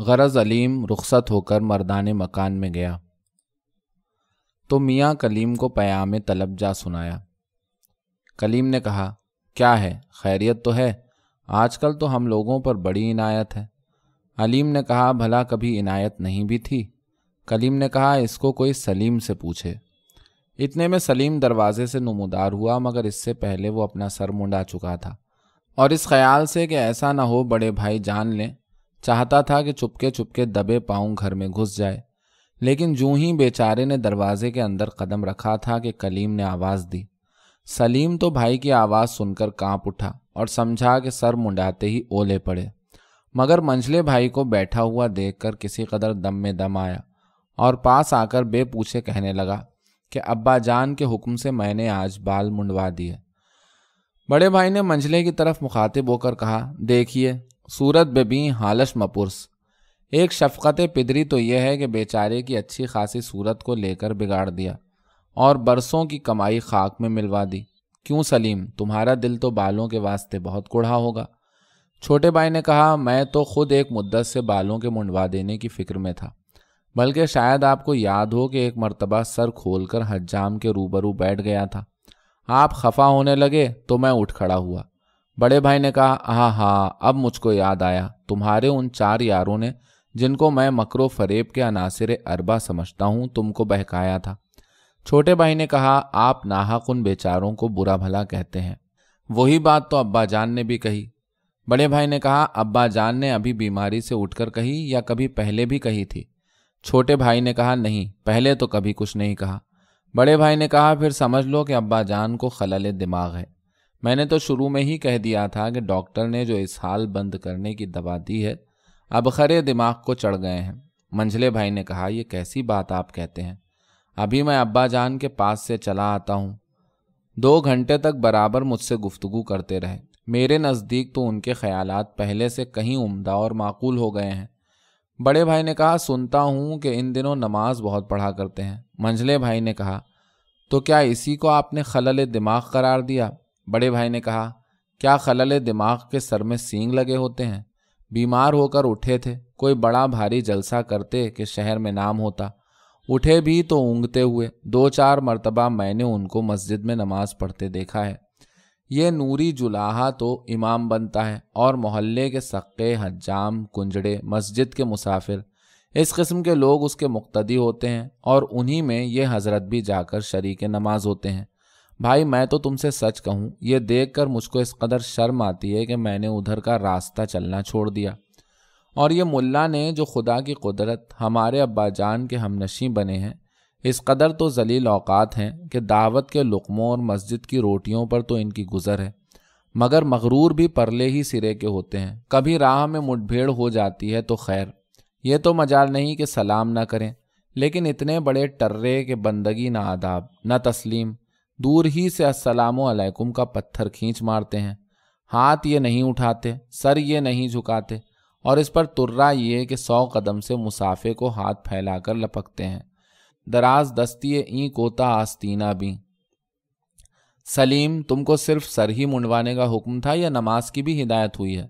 غرض علیم رخصت ہو کر مردان مکان میں گیا تو میاں کلیم کو پیام طلب جا سنایا۔ کلیم نے کہا، کیا ہے، خیریت تو ہے؟ آج کل تو ہم لوگوں پر بڑی عنایت ہے۔ علیم نے کہا، بھلا کبھی عنایت نہیں بھی تھی؟ کلیم نے کہا، اس کو کوئی سلیم سے پوچھے۔ اتنے میں سلیم دروازے سے نمودار ہوا، مگر اس سے پہلے وہ اپنا سر منڈا چکا تھا، اور اس خیال سے کہ ایسا نہ ہو بڑے بھائی جان لیں، چاہتا تھا کہ چپکے چپکے دبے پاؤں گھر میں گھس جائے۔ لیکن جوں ہی بیچارے نے دروازے کے اندر قدم رکھا تھا کہ کلیم نے آواز دی۔ سلیم تو بھائی کی آواز سن کر کانپ اٹھا اور سمجھا کہ سر منڈاتے ہی اولے پڑے، مگر منجلے بھائی کو بیٹھا ہوا دیکھ کر کسی قدر دم میں دم آیا اور پاس آ کر بے پوچھے کہنے لگا کہ ابا جان کے حکم سے میں نے آج بال منڈوا دیے۔ بڑے بھائی نے منجلے کی طرف مخاطب ہو کر کہا، دیکھیے صورت ببیں حالش مپرس۔ ایک شفقت پدری تو یہ ہے کہ بیچارے کی اچھی خاصی صورت کو لے کر بگاڑ دیا اور برسوں کی کمائی خاک میں ملوا دی۔ کیوں سلیم، تمہارا دل تو بالوں کے واسطے بہت کوڑھا ہوگا۔ چھوٹے بھائی نے کہا، میں تو خود ایک مدت سے بالوں کے منڈوا دینے کی فکر میں تھا، بلکہ شاید آپ کو یاد ہو کہ ایک مرتبہ سر کھول کر حجام کے روبرو بیٹھ گیا تھا۔ آپ خفا ہونے لگے تو میں اٹھ کھڑا ہوا۔ بڑے بھائی نے کہا، ہاں اب مجھ کو یاد آیا، تمہارے ان 4 یاروں نے جن کو میں مکر و فریب کے عناصر اربع سمجھتا ہوں تم کو بہکایا تھا۔ چھوٹے بھائی نے کہا، آپ ناحق ان بیچاروں کو برا بھلا کہتے ہیں، وہی بات تو ابا جان نے بھی کہی۔ بڑے بھائی نے کہا، ابا جان نے ابھی بیماری سے اٹھ کر کہی یا کبھی پہلے بھی کہی تھی؟ چھوٹے بھائی نے کہا، نہیں، پہلے تو کبھی کچھ نہیں کہا۔ بڑے بھائی نے کہا، پھر سمجھ لو کہ ابا جان کو خلل دماغ ہے۔ میں نے تو شروع میں ہی کہہ دیا تھا کہ ڈاکٹر نے جو اسہال بند کرنے کی دوا دی ہے اب خرے دماغ کو چڑھ گئے ہیں۔ منجلے بھائی نے کہا، یہ کیسی بات آپ کہتے ہیں؟ ابھی میں ابا جان کے پاس سے چلا آتا ہوں، 2 گھنٹے تک برابر مجھ سے گفتگو کرتے رہے۔ میرے نزدیک تو ان کے خیالات پہلے سے کہیں عمدہ اور معقول ہو گئے ہیں۔ بڑے بھائی نے کہا، سنتا ہوں کہ ان دنوں نماز بہت پڑھا کرتے ہیں۔ منجلے بھائی نے کہا، تو کیا اسی کو آپ نے خلل دماغ قرار دیا؟ بڑے بھائی نے کہا، کیا خلل دماغ کے سر میں سینگ لگے ہوتے ہیں؟ بیمار ہو کر اٹھے تھے، کوئی بڑا بھاری جلسہ کرتے کہ شہر میں نام ہوتا، اٹھے بھی تو اونگتے ہوئے۔ 2-4 مرتبہ میں نے ان کو مسجد میں نماز پڑھتے دیکھا ہے۔ یہ نوری جلاہا تو امام بنتا ہے اور محلے کے سقے، حجام، کنجڑے، مسجد کے مسافر، اس قسم کے لوگ اس کے مقتدی ہوتے ہیں، اور انہی میں یہ حضرت بھی جا کر شریک نماز ہوتے ہیں۔ بھائی میں تو تم سے سچ کہوں، یہ دیکھ کر مجھ کو اس قدر شرم آتی ہے کہ میں نے ادھر کا راستہ چلنا چھوڑ دیا، اور یہ ملا نے جو خدا کی قدرت ہمارے ابا جان کے ہمنشیں بنے ہیں، اس قدر تو ذلیل اوقات ہیں کہ دعوت کے لقموں اور مسجد کی روٹیوں پر تو ان کی گزر ہے، مگر مغرور بھی پرلے ہی سرے کے ہوتے ہیں۔ کبھی راہ میں مٹ بھیڑ ہو جاتی ہے تو خیر، یہ تو مجال نہیں کہ سلام نہ کریں، لیکن اتنے بڑے ٹرے کہ بندگی نہ آداب نہ تسلیم، دور ہی سے السلام علیکم کا پتھر کھینچ مارتے ہیں، ہاتھ یہ نہیں اٹھاتے، سر یہ نہیں جھکاتے، اور اس پر ترا یہ کہ 100 قدم سے مسافے کو ہاتھ پھیلا کر لپکتے ہیں۔ دراز دستی این کوتا آستینہ بھی۔ سلیم، تم کو صرف سر ہی منڈوانے کا حکم تھا یا نماز کی بھی ہدایت ہوئی ہے؟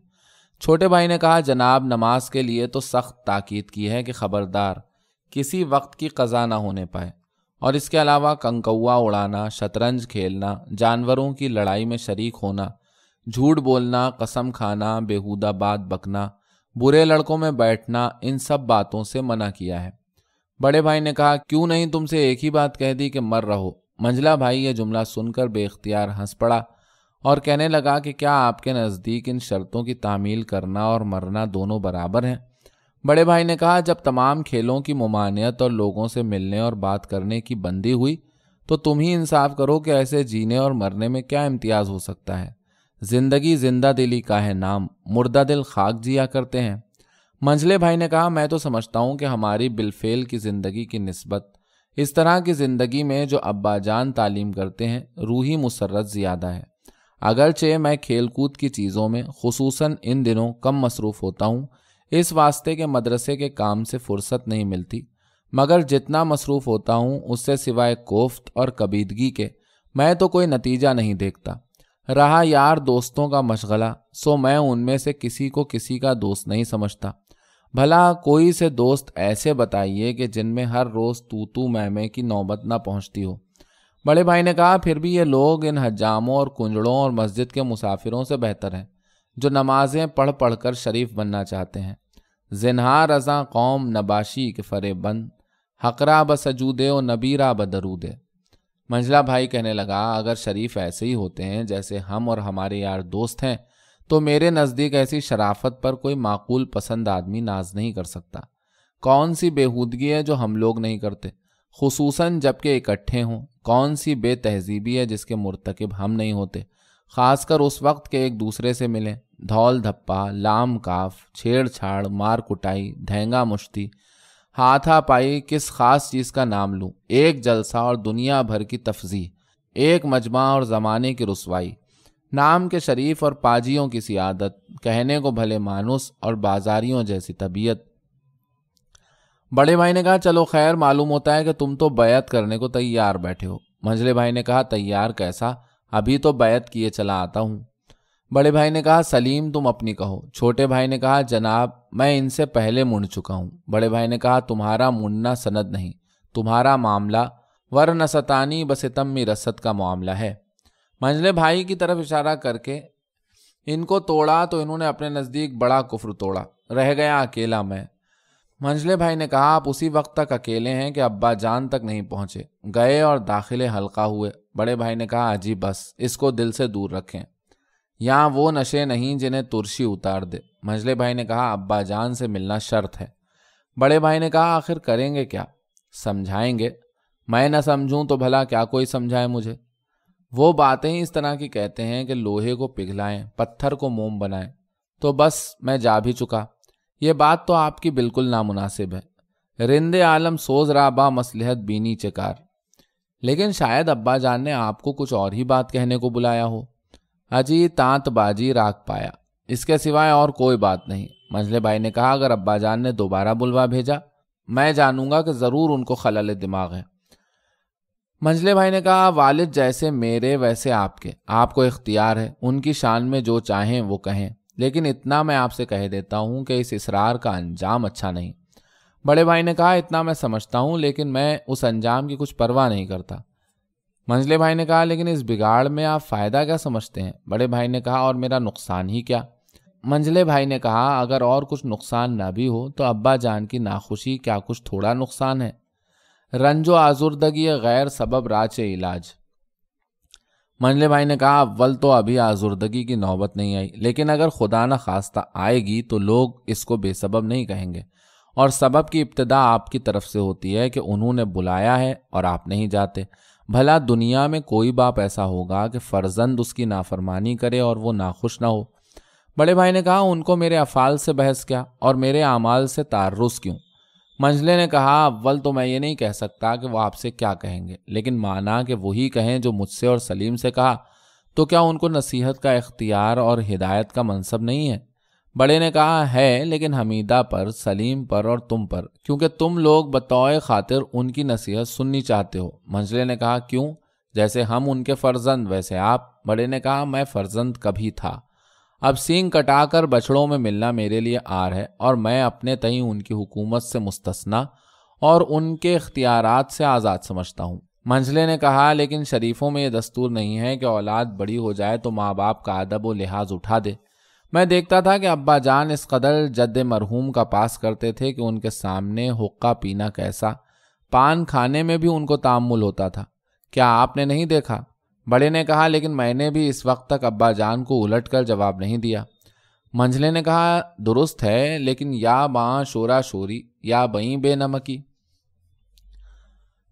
چھوٹے بھائی نے کہا، جناب نماز کے لیے تو سخت تاکید کی ہے کہ خبردار کسی وقت کی قضا نہ ہونے پائے، اور اس کے علاوہ کنکوا اڑانا، شطرنج کھیلنا، جانوروں کی لڑائی میں شریک ہونا، جھوٹ بولنا، قسم کھانا، بیہودہ بات بکنا، برے لڑکوں میں بیٹھنا، ان سب باتوں سے منع کیا ہے۔ بڑے بھائی نے کہا، کیوں نہیں تم سے ایک ہی بات کہہ دی کہ مر رہو؟ منجلا بھائی یہ جملہ سن کر بے اختیار ہنس پڑا اور کہنے لگا کہ کیا آپ کے نزدیک ان شرطوں کی تعمیل کرنا اور مرنا دونوں برابر ہیں؟ بڑے بھائی نے کہا، جب تمام کھیلوں کی ممانعت اور لوگوں سے ملنے اور بات کرنے کی بندی ہوئی تو تم ہی انصاف کرو کہ ایسے جینے اور مرنے میں کیا امتیاز ہو سکتا ہے؟ زندگی زندہ دلی کا ہے نام، مردہ دل خاک جیا کرتے ہیں۔ منجلے بھائی نے کہا، میں تو سمجھتا ہوں کہ ہماری بالفعل کی زندگی کی نسبت اس طرح کی زندگی میں جو ابا جان تعلیم کرتے ہیں روحی مسرت زیادہ ہے۔ اگرچہ میں کھیل کود کی چیزوں میں خصوصاً ان دنوں کم مصروف ہوتا ہوں، اس واسطے کہ مدرسے کے کام سے فرصت نہیں ملتی، مگر جتنا مصروف ہوتا ہوں اس سے سوائے کوفت اور کبیدگی کے میں تو کوئی نتیجہ نہیں دیکھتا۔ رہا یار دوستوں کا مشغلہ، سو میں ان میں سے کسی کو کسی کا دوست نہیں سمجھتا، بھلا کوئی سے دوست ایسے بتائیے کہ جن میں ہر روز تو میں کی نوبت نہ پہنچتی ہو۔ بڑے بھائی نے کہا پھر بھی یہ لوگ ان حجاموں اور کنجڑوں اور مسجد کے مسافروں سے بہتر ہیں جو نمازیں پڑھ پڑھ کر شریف بننا چاہتے ہیں۔ زنہا رضا قوم نباشی کے فریب بند، حقرا بسجودے و نبیرا بدرودے۔ منجلا بھائی کہنے لگا اگر شریف ایسے ہی ہوتے ہیں جیسے ہم اور ہمارے یار دوست ہیں تو میرے نزدیک ایسی شرافت پر کوئی معقول پسند آدمی ناز نہیں کر سکتا۔ کون سی بےہودگی ہے جو ہم لوگ نہیں کرتے، خصوصاً جب کہ اکٹھے ہوں؟ کون سی بے تہذیبی ہے جس کے مرتکب ہم نہیں ہوتے، خاص کر اس وقت کے ایک دوسرے سے ملیں؟ دھول دھپا، لام کاف، چھیڑ چھاڑ، مار کٹائی، دھینگا مشتی، ہاتھا پائی، کس خاص چیز کا نام لوں؟ ایک جلسہ اور دنیا بھر کی تفضیح، ایک مجمع اور زمانے کی رسوائی، نام کے شریف اور پاجیوں کی سیادت، کہنے کو بھلے مانوس اور بازاریوں جیسی طبیعت۔ بڑے بھائی نے کہا چلو خیر، معلوم ہوتا ہے کہ تم تو بیعت کرنے کو تیار بیٹھے ہو۔ منجلے بھائی نے کہا تیار کیسا، ابھی تو بیعت کیے چلا آتا ہوں۔ بڑے بھائی نے کہا سلیم تم اپنی کہو۔ چھوٹے بھائی نے کہا جناب میں ان سے پہلے منڈ چکا ہوں۔ بڑے بھائی نے کہا تمہارا منڈنا سند نہیں، تمہارا معاملہ ورنستانی بستمی رسد کا معاملہ ہے۔ منجلے بھائی کی طرف اشارہ کر کے ان کو توڑا تو انہوں نے اپنے نزدیک بڑا کفر توڑا، رہ گیا اکیلا میں۔ منجلے بھائی نے کہا آپ اسی وقت تک اکیلے ہیں کہ ابا جان تک نہیں پہنچے، گئے اور داخلے حلقہ ہوئے۔ بڑے بھائی نے کہا اجی بس، اس کو دل سے دور رکھیں، یہاں وہ نشے نہیں جنہیں ترشی اتار دے۔ منجلے بھائی نے کہا ابا جان سے ملنا شرط ہے۔ بڑے بھائی نے کہا آخر کریں گے کیا؟ سمجھائیں گے۔ میں نہ سمجھوں تو بھلا کیا کوئی سمجھائے مجھے؟ وہ باتیں ہی اس طرح کی کہتے ہیں کہ لوہے کو پگھلائیں، پتھر کو موم بنائیں۔ تو بس میں جا بھی چکا۔ یہ بات تو آپ کی بالکل نامناسب ہے، رند عالم سوز را با مصلحت بینی چکار۔ لیکن شاید ابا جان نے آپ کو کچھ اور ہی بات کہنے کو بلایا ہو۔ اجی تانت باجی راگ پایا، اس کے سوائے اور کوئی بات نہیں۔ منجلے بھائی نے کہا اگر ابا جان نے دوبارہ بلوا بھیجا میں جانوں گا کہ ضرور ان کو خلل دماغ ہے۔ منجلے بھائی نے کہا والد جیسے میرے ویسے آپ کے، آپ کو اختیار ہے، ان کی شان میں جو چاہیں وہ کہیں، لیکن اتنا میں آپ سے کہہ دیتا ہوں کہ اس اصرار کا انجام اچھا نہیں۔ بڑے بھائی نے کہا اتنا میں سمجھتا ہوں، لیکن میں اس انجام کی کچھ پرواہ نہیں کرتا۔ منجلے بھائی نے کہا لیکن اس بگاڑ میں آپ فائدہ کیا سمجھتے ہیں؟ بڑے بھائی نے کہا اور میرا نقصان ہی کیا؟ منجلے بھائی نے کہا اگر اور کچھ نقصان نہ بھی ہو تو ابا جان کی ناخوشی کیا کچھ تھوڑا نقصان ہے؟ رنج و آزردگی غیر سبب راچ علاج۔ منجلے بھائی نے کہا اول تو ابھی آزردگی کی نوبت نہیں آئی، لیکن اگر خدا نہ خواستہ آئے گی تو لوگ اس کو بے سبب نہیں کہیں گے، اور سبب کی ابتدا آپ کی طرف سے ہوتی ہے کہ انہوں نے بلایا ہے اور آپ نہیں جاتے۔ بھلا دنیا میں کوئی باپ ایسا ہوگا کہ فرزند اس کی نافرمانی کرے اور وہ ناخوش نہ ہو؟ بڑے بھائی نے کہا ان کو میرے افعال سے بحث کیا اور میرے اعمال سے تعرض کیوں؟ منجلے نے کہا اول تو میں یہ نہیں کہہ سکتا کہ وہ آپ سے کیا کہیں گے، لیکن مانا کہ وہی کہیں جو مجھ سے اور سلیم سے کہا، تو کیا ان کو نصیحت کا اختیار اور ہدایت کا منصب نہیں ہے؟ بڑے نے کہا ہے، لیکن حمیدہ پر، سلیم پر اور تم پر، کیونکہ تم لوگ بطور خاطر ان کی نصیحت سننی چاہتے ہو۔ منجلے نے کہا کیوں؟ جیسے ہم ان کے فرزند ویسے آپ۔ بڑے نے کہا میں فرزند کبھی تھا، اب سینگ کٹا کر بچڑوں میں ملنا میرے لیے آر ہے، اور میں اپنے تئیں ان کی حکومت سے مستثنا اور ان کے اختیارات سے آزاد سمجھتا ہوں۔ منجلے نے کہا لیکن شریفوں میں یہ دستور نہیں ہے کہ اولاد بڑی ہو جائے تو ماں باپ کا ادب و لحاظ اٹھا دے۔ میں دیکھتا تھا کہ ابا جان اس قدر جد مرحوم کا پاس کرتے تھے کہ ان کے سامنے حقہ پینا کیسا، پان کھانے میں بھی ان کو تامل ہوتا تھا۔ کیا آپ نے نہیں دیکھا؟ بڑے نے کہا لیکن میں نے بھی اس وقت تک ابا جان کو الٹ کر جواب نہیں دیا۔ منجلے نے کہا درست ہے، لیکن یا باں شورا شوری یا بئیں بے نمکی۔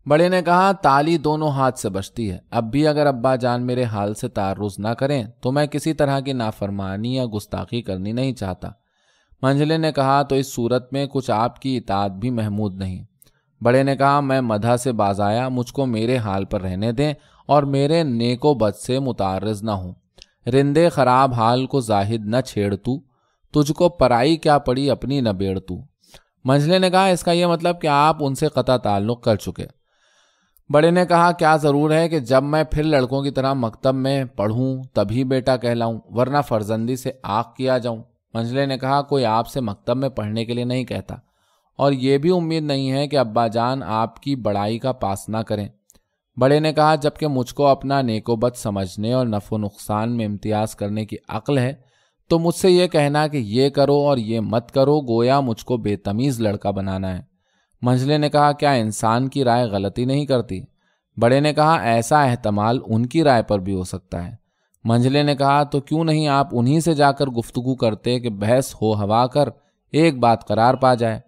بڑے نے کہا تالی دونوں ہاتھ سے بجتی ہے، اب بھی اگر ابا جان میرے حال سے تعرض نہ کریں تو میں کسی طرح کی نافرمانی یا گستاخی کرنی نہیں چاہتا۔ منجلے نے کہا تو اس صورت میں کچھ آپ کی اطاعت بھی محمود نہیں۔ بڑے نے کہا میں مدح سے باز آیا، مجھ کو میرے حال پر رہنے دیں اور میرے نیک و بد سے متعرض نہ ہوں۔ رندے خراب حال کو زاہد نہ چھیڑ تو، تجھ کو پرائی کیا پڑی اپنی نہ بیڑ تو۔ منجلے نے کہا اس کا یہ مطلب کہ آپ ان سے قطع تعلق کر چکے۔ بڑے نے کہا کیا ضرور ہے کہ جب میں پھر لڑکوں کی طرح مکتب میں پڑھوں تبھی بیٹا کہلاؤں، ورنہ فرزندی سے آگ کیا جاؤں۔ منجلے نے کہا کوئی آپ سے مکتب میں پڑھنے کے لیے نہیں کہتا، اور یہ بھی امید نہیں ہے کہ ابا جان آپ کی بڑائی کا پاس نہ کریں۔ بڑے نے کہا جبکہ مجھ کو اپنا نیک و بد سمجھنے اور نفع و نقصان میں امتیاز کرنے کی عقل ہے، تو مجھ سے یہ کہنا کہ یہ کرو اور یہ مت کرو گویا مجھ کو بے تمیز لڑکا بنانا ہے۔ منجلے نے کہا کیا انسان کی رائے غلطی نہیں کرتی؟ بڑے نے کہا ایسا احتمال ان کی رائے پر بھی ہو سکتا ہے۔ منجلے نے کہا تو کیوں نہیں آپ انہی سے جا کر گفتگو کرتے کہ بحث ہو ہوا کر ایک بات قرار پا جائے؟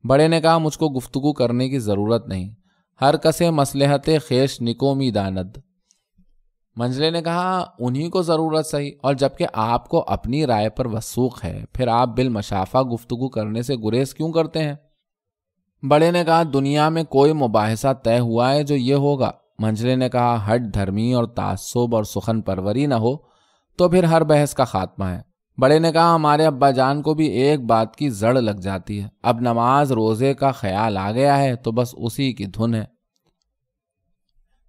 بڑے نے کہا مجھ کو گفتگو کرنے کی ضرورت نہیں، ہر کسے مصلحت خیش نکومی داند۔ منجلے نے کہا انہی کو ضرورت صحیح، اور جبکہ آپ کو اپنی رائے پر وثوق ہے پھر آپ بالمشافہ گفتگو کرنے سے گریز کیوں کرتے ہیں؟ بڑے نے کہا دنیا میں کوئی مباحثہ طے ہوا ہے جو یہ ہوگا؟ منجلے نے کہا ہٹ دھرمی اور تعصب اور سخن پروری نہ ہو تو پھر ہر بحث کا خاتمہ ہے۔ بڑے نے کہا ہمارے ابا جان کو بھی ایک بات کی زڑ لگ جاتی ہے، اب نماز روزے کا خیال آ گیا ہے تو بس اسی کی دھن ہے۔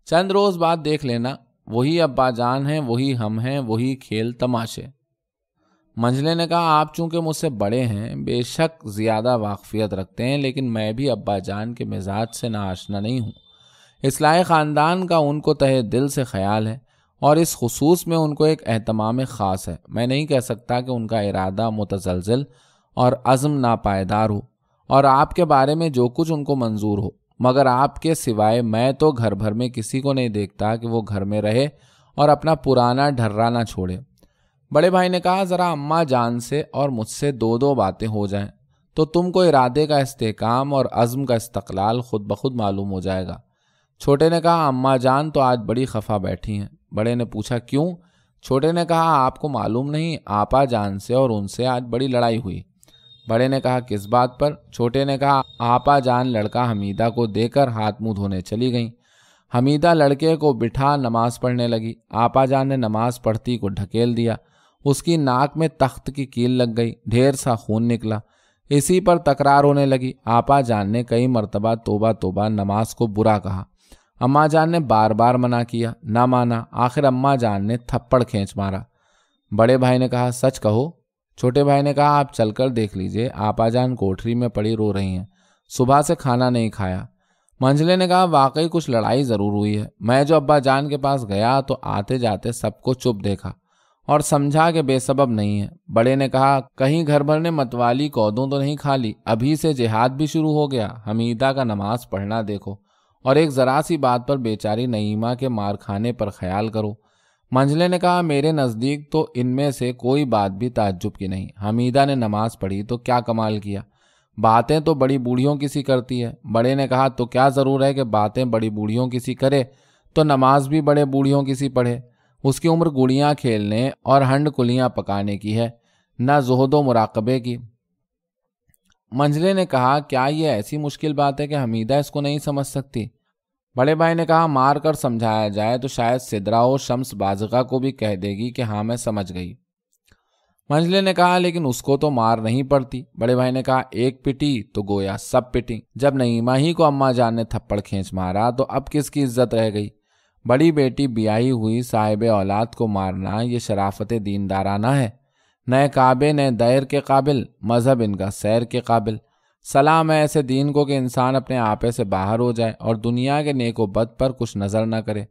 چند روز بعد دیکھ لینا، وہی ابا جان ہیں، وہی ہم ہیں، وہی کھیل تماشے۔ منجلے نے کہا آپ چونکہ مجھ سے بڑے ہیں بے شک زیادہ واقفیت رکھتے ہیں، لیکن میں بھی ابا جان کے مزاج سے ناآشنا نہیں ہوں۔ اصلاح خاندان کا ان کو تہہ دل سے خیال ہے، اور اس خصوص میں ان کو ایک اہتمام خاص ہے۔ میں نہیں کہہ سکتا کہ ان کا ارادہ متزلزل اور عزم ناپائیدار ہو، اور آپ کے بارے میں جو کچھ ان کو منظور ہو، مگر آپ کے سوائے میں تو گھر بھر میں کسی کو نہیں دیکھتا کہ وہ گھر میں رہے اور اپنا پرانا ڈھرا نہ چھوڑے۔ بڑے بھائی نے کہا ذرا اماں جان سے اور مجھ سے دو باتیں ہو جائیں تو تم کو ارادے کا استحکام اور عزم کا استقلال خود بخود معلوم ہو جائے گا۔ چھوٹے نے کہا اماں جان تو آج بڑی خفا بیٹھی ہیں۔ بڑے نے پوچھا کیوں؟ چھوٹے نے کہا آپ کو معلوم نہیں، آپا جان سے اور ان سے آج بڑی لڑائی ہوئی۔ بڑے نے کہا کس بات پر؟ چھوٹے نے کہا آپا جان لڑکا حمیدہ کو دے کر ہاتھ منہ دھونے چلی گئیں۔ حمیدہ لڑکے کو بٹھا نماز پڑھنے لگی، آپا جان نے نماز پڑھتی کو ڈھکیل دیا، اس کی ناک میں تخت کی کیل لگ گئی، ڈھیر سا خون نکلا۔ اسی پر تکرار ہونے لگی۔ آپا جان نے کئی مرتبہ توبہ توبہ نماز کو برا کہا، اماں جان نے بار بار منع کیا، نہ مانا، آخر اماں جان نے تھپڑ کھینچ مارا۔ بڑے بھائی نے کہا سچ کہو؟ چھوٹے بھائی نے کہا آپ چل کر دیکھ لیجئے، آپا جان کوٹری میں پڑی رو رہی ہیں، صبح سے کھانا نہیں کھایا۔ منجلے نے کہا واقعی کچھ لڑائی ضرور ہوئی ہے، میں جو ابا جان کے پاس گیا تو آتے جاتے سب کو چپ دیکھا اور سمجھا کہ بے سبب نہیں ہے۔ بڑے نے کہا کہیں گھر بھر نے متوالی کودوں تو نہیں کھا لی؟ ابھی سے جہاد بھی شروع ہو گیا، حمیدہ کا نماز پڑھنا دیکھو، اور ایک ذرا سی بات پر بیچاری نعیمہ کے مار کھانے پر خیال کرو۔ منجلے نے کہا میرے نزدیک تو ان میں سے کوئی بات بھی تعجب کی نہیں، حمیدہ نے نماز پڑھی تو کیا کمال کیا، باتیں تو بڑی بوڑھیوں کسی کرتی ہے۔ بڑے نے کہا تو کیا ضرور ہے کہ باتیں بڑی بوڑھیوں کسی کرے تو نماز بھی بڑے بوڑھیوں کسی پڑھے؟ اس کی عمر گڑیاں کھیلنے اور ہنڈ کلیاں پکانے کی ہے، نہ زہد و مراقبے کی۔ منجلے نے کہا کیا یہ ایسی مشکل بات ہے کہ حمیدہ اس کو نہیں سمجھ سکتی؟ بڑے بھائی نے کہا مار کر سمجھایا جائے تو شاید سدرا و شمس بازغہ کو بھی کہہ دے گی کہ ہاں میں سمجھ گئی۔ منجلے نے کہا لیکن اس کو تو مار نہیں پڑتی۔ بڑے بھائی نے کہا ایک پٹی تو گویا سب پٹی، جب نعیمہ ہی کو اماں جان نے تھپڑ کھینچ مارا تو اب کس کی عزت رہ گئی؟ بڑی بیٹی بیاہی ہوئی صاحب اولاد کو مارنا یہ شرافت دیندارانہ ہے، نئے کعبے نئے دیر کے قابل، مذہب ان کا سیر کے قابل۔ سلام ہے ایسے دین کو کہ انسان اپنے آپے سے باہر ہو جائے اور دنیا کے نیک و بد پر کچھ نظر نہ کرے۔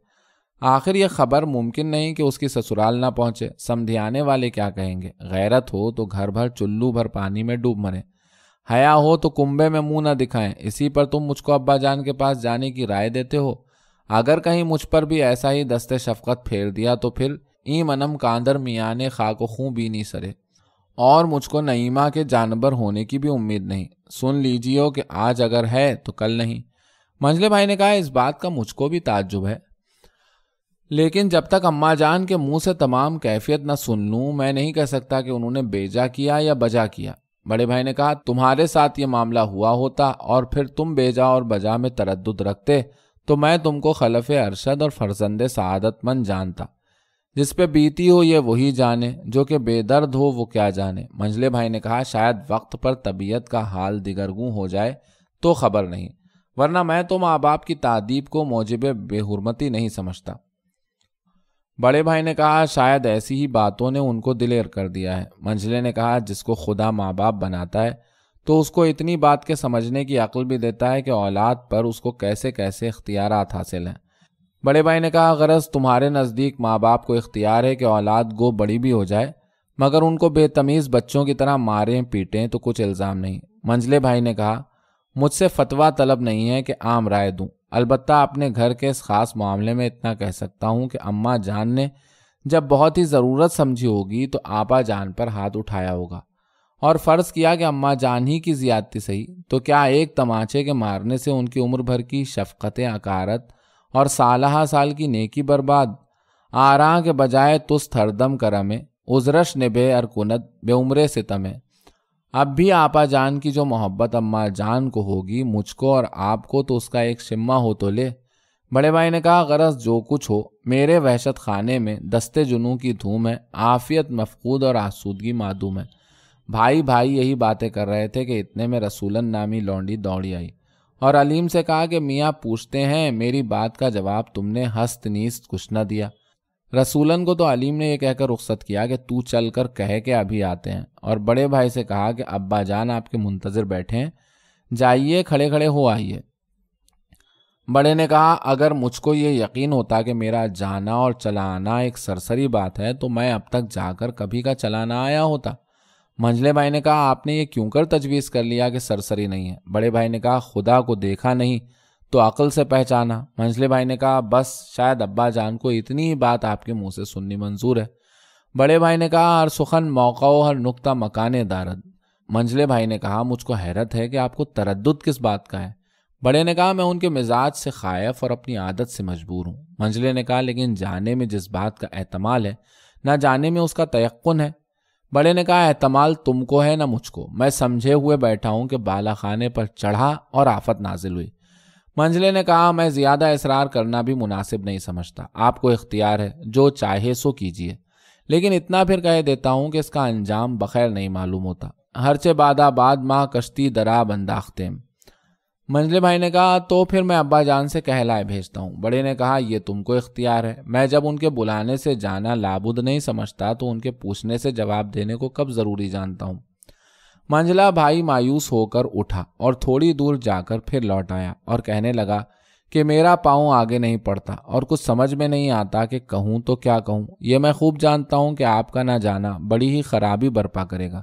آخر یہ خبر ممکن نہیں کہ اس کی سسرال نہ پہنچے، سمدھیانے والے کیا کہیں گے؟ غیرت ہو تو گھر بھر چلو بھر پانی میں ڈوب مرے، حیا ہو تو کنبے میں منہ نہ دکھائیں، اسی پر تم مجھ کو ابا جان کے پاس جانے کی رائے دیتے ہو۔ اگر کہیں مجھ پر بھی ایسا ہی دست شفقت پھیر دیا تو پھر ای منم کاندر میانے خاک و خوں بھی نہیں سرے، اور مجھ کو نعیمہ کے جانبر ہونے کی بھی امید نہیں۔ سن لیجیے کہ آج اگر ہے تو کل نہیں۔ منجلے بھائی نے کہا اس بات کا مجھ کو بھی تعجب ہے، لیکن جب تک اماں جان کے منہ سے تمام کیفیت نہ سن لوں میں نہیں کہہ سکتا کہ انہوں نے بیجا کیا یا بجا کیا۔ بڑے بھائی نے کہا تمہارے ساتھ یہ معاملہ ہوا ہوتا اور پھر تم بیجا اور بجا میں تردد رکھتے تو میں تم کو خلف ارشد اور فرزند سعادت مند جانتا۔ جس پہ بیتی ہو یہ وہی جانے، جو کہ بے درد ہو وہ کیا جانے۔ منجلے بھائی نے کہا شاید وقت پر طبیعت کا حال دگرگوں ہو جائے تو خبر نہیں، ورنہ میں تو ماں باپ کی تعدیب کو موجب بے حرمتی نہیں سمجھتا۔ بڑے بھائی نے کہا شاید ایسی ہی باتوں نے ان کو دلیر کر دیا ہے۔ منجلے نے کہا جس کو خدا ماں باپ بناتا ہے تو اس کو اتنی بات کے سمجھنے کی عقل بھی دیتا ہے کہ اولاد پر اس کو کیسے کیسے اختیارات حاصل ہیں۔ بڑے بھائی نے کہا غرض تمہارے نزدیک ماں باپ کو اختیار ہے کہ اولاد گو بڑی بھی ہو جائے مگر ان کو بے تمیز بچوں کی طرح ماریں پیٹیں تو کچھ الزام نہیں۔ منجلے بھائی نے کہا مجھ سے فتویٰ طلب نہیں ہے کہ عام رائے دوں، البتہ اپنے گھر کے اس خاص معاملے میں اتنا کہہ سکتا ہوں کہ اماں جان نے جب بہت ہی ضرورت سمجھی ہوگی تو آپا جان پر ہاتھ اٹھایا ہوگا، اور فرض کیا کہ اماں جان ہی کی زیادتی صحیح تو کیا ایک تماچے کے مارنے سے ان کی عمر بھر کی شفقت عقارت اور سالہ سال کی نیکی برباد؟ آراں کے بجائے تست ہردم کرمے عذرش نبے ارکنت بے عمرے ستمے۔ اب بھی آپا جان کی جو محبت اماں جان کو ہوگی مجھ کو اور آپ کو تو اس کا ایک شمہ ہو تو لے۔ بڑے بھائی نے کہا غرض جو کچھ ہو میرے وحشت خانے میں دستے جنوں کی دھوم ہے، عافیت مفقود اور آسودگی معدوم ہے۔ بھائی یہی باتیں کر رہے تھے کہ اتنے میں رسولن نامی لونڈی دوڑی آئی اور علیم سے کہا کہ میاں پوچھتے ہیں میری بات کا جواب تم نے ہست نیست کچھ نہ دیا۔ رسولن کو تو علیم نے یہ کہہ کر رخصت کیا کہ تو چل کر کہے کہ ابھی آتے ہیں، اور بڑے بھائی سے کہا کہ ابا جان آپ کے منتظر بیٹھے ہیں، جائیے کھڑے کھڑے ہو آئیے۔ بڑے نے کہا اگر مجھ کو یہ یقین ہوتا کہ میرا جانا اور چلا آنا ایک سرسری بات ہے تو میں اب تک جا کر کبھی کا چلا نہ آیا ہوتا۔ منجلے بھائی نے کہا آپ نے یہ کیوں کر تجویز کر لیا کہ سرسری نہیں ہے؟ بڑے بھائی نے کہا خدا کو دیکھا نہیں تو عقل سے پہچانا۔ منجلے بھائی نے کہا بس شاید ابا جان کو اتنی ہی بات آپ کے منہ سے سننی منظور ہے۔ بڑے بھائی نے کہا ہر سخن موقع و ہر نقطہ مکانے دارد۔ منجلے بھائی نے کہا مجھ کو حیرت ہے کہ آپ کو تردد کس بات کا ہے؟ بڑے نے کہا میں ان کے مزاج سے خائف اور اپنی عادت سے مجبور ہوں۔ منجلے نے کہا لیکن جانے میں جس بات کا احتمال ہے نہ جانے میں اس کا تیقن ہے۔ بڑے نے کہا احتمال تم کو ہے نہ مجھ کو، میں سمجھے ہوئے بیٹھا ہوں کہ بالا خانے پر چڑھا اور آفت نازل ہوئی۔ منجلے نے کہا میں زیادہ اصرار کرنا بھی مناسب نہیں سمجھتا، آپ کو اختیار ہے، جو چاہے سو کیجیے، لیکن اتنا پھر کہہ دیتا ہوں کہ اس کا انجام بخیر نہیں معلوم ہوتا، ہرچہ بعد ماہ کشتی دراب انداختیم۔ منجلے بھائی نے کہا تو پھر میں ابا جان سے کہلائے بھیجتا ہوں۔ بڑے نے کہا یہ تم کو اختیار ہے، میں جب ان کے بلانے سے جانا لابد نہیں سمجھتا تو ان کے پوچھنے سے جواب دینے کو کب ضروری جانتا ہوں۔ منجلا بھائی مایوس ہو کر اٹھا اور تھوڑی دور جا کر پھر لوٹ آیا اور کہنے لگا کہ میرا پاؤں آگے نہیں پڑتا اور کچھ سمجھ میں نہیں آتا کہ کہوں تو کیا کہوں۔ یہ میں خوب جانتا ہوں کہ آپ کا نہ جانا بڑی ہی خرابی برپا کرے گا۔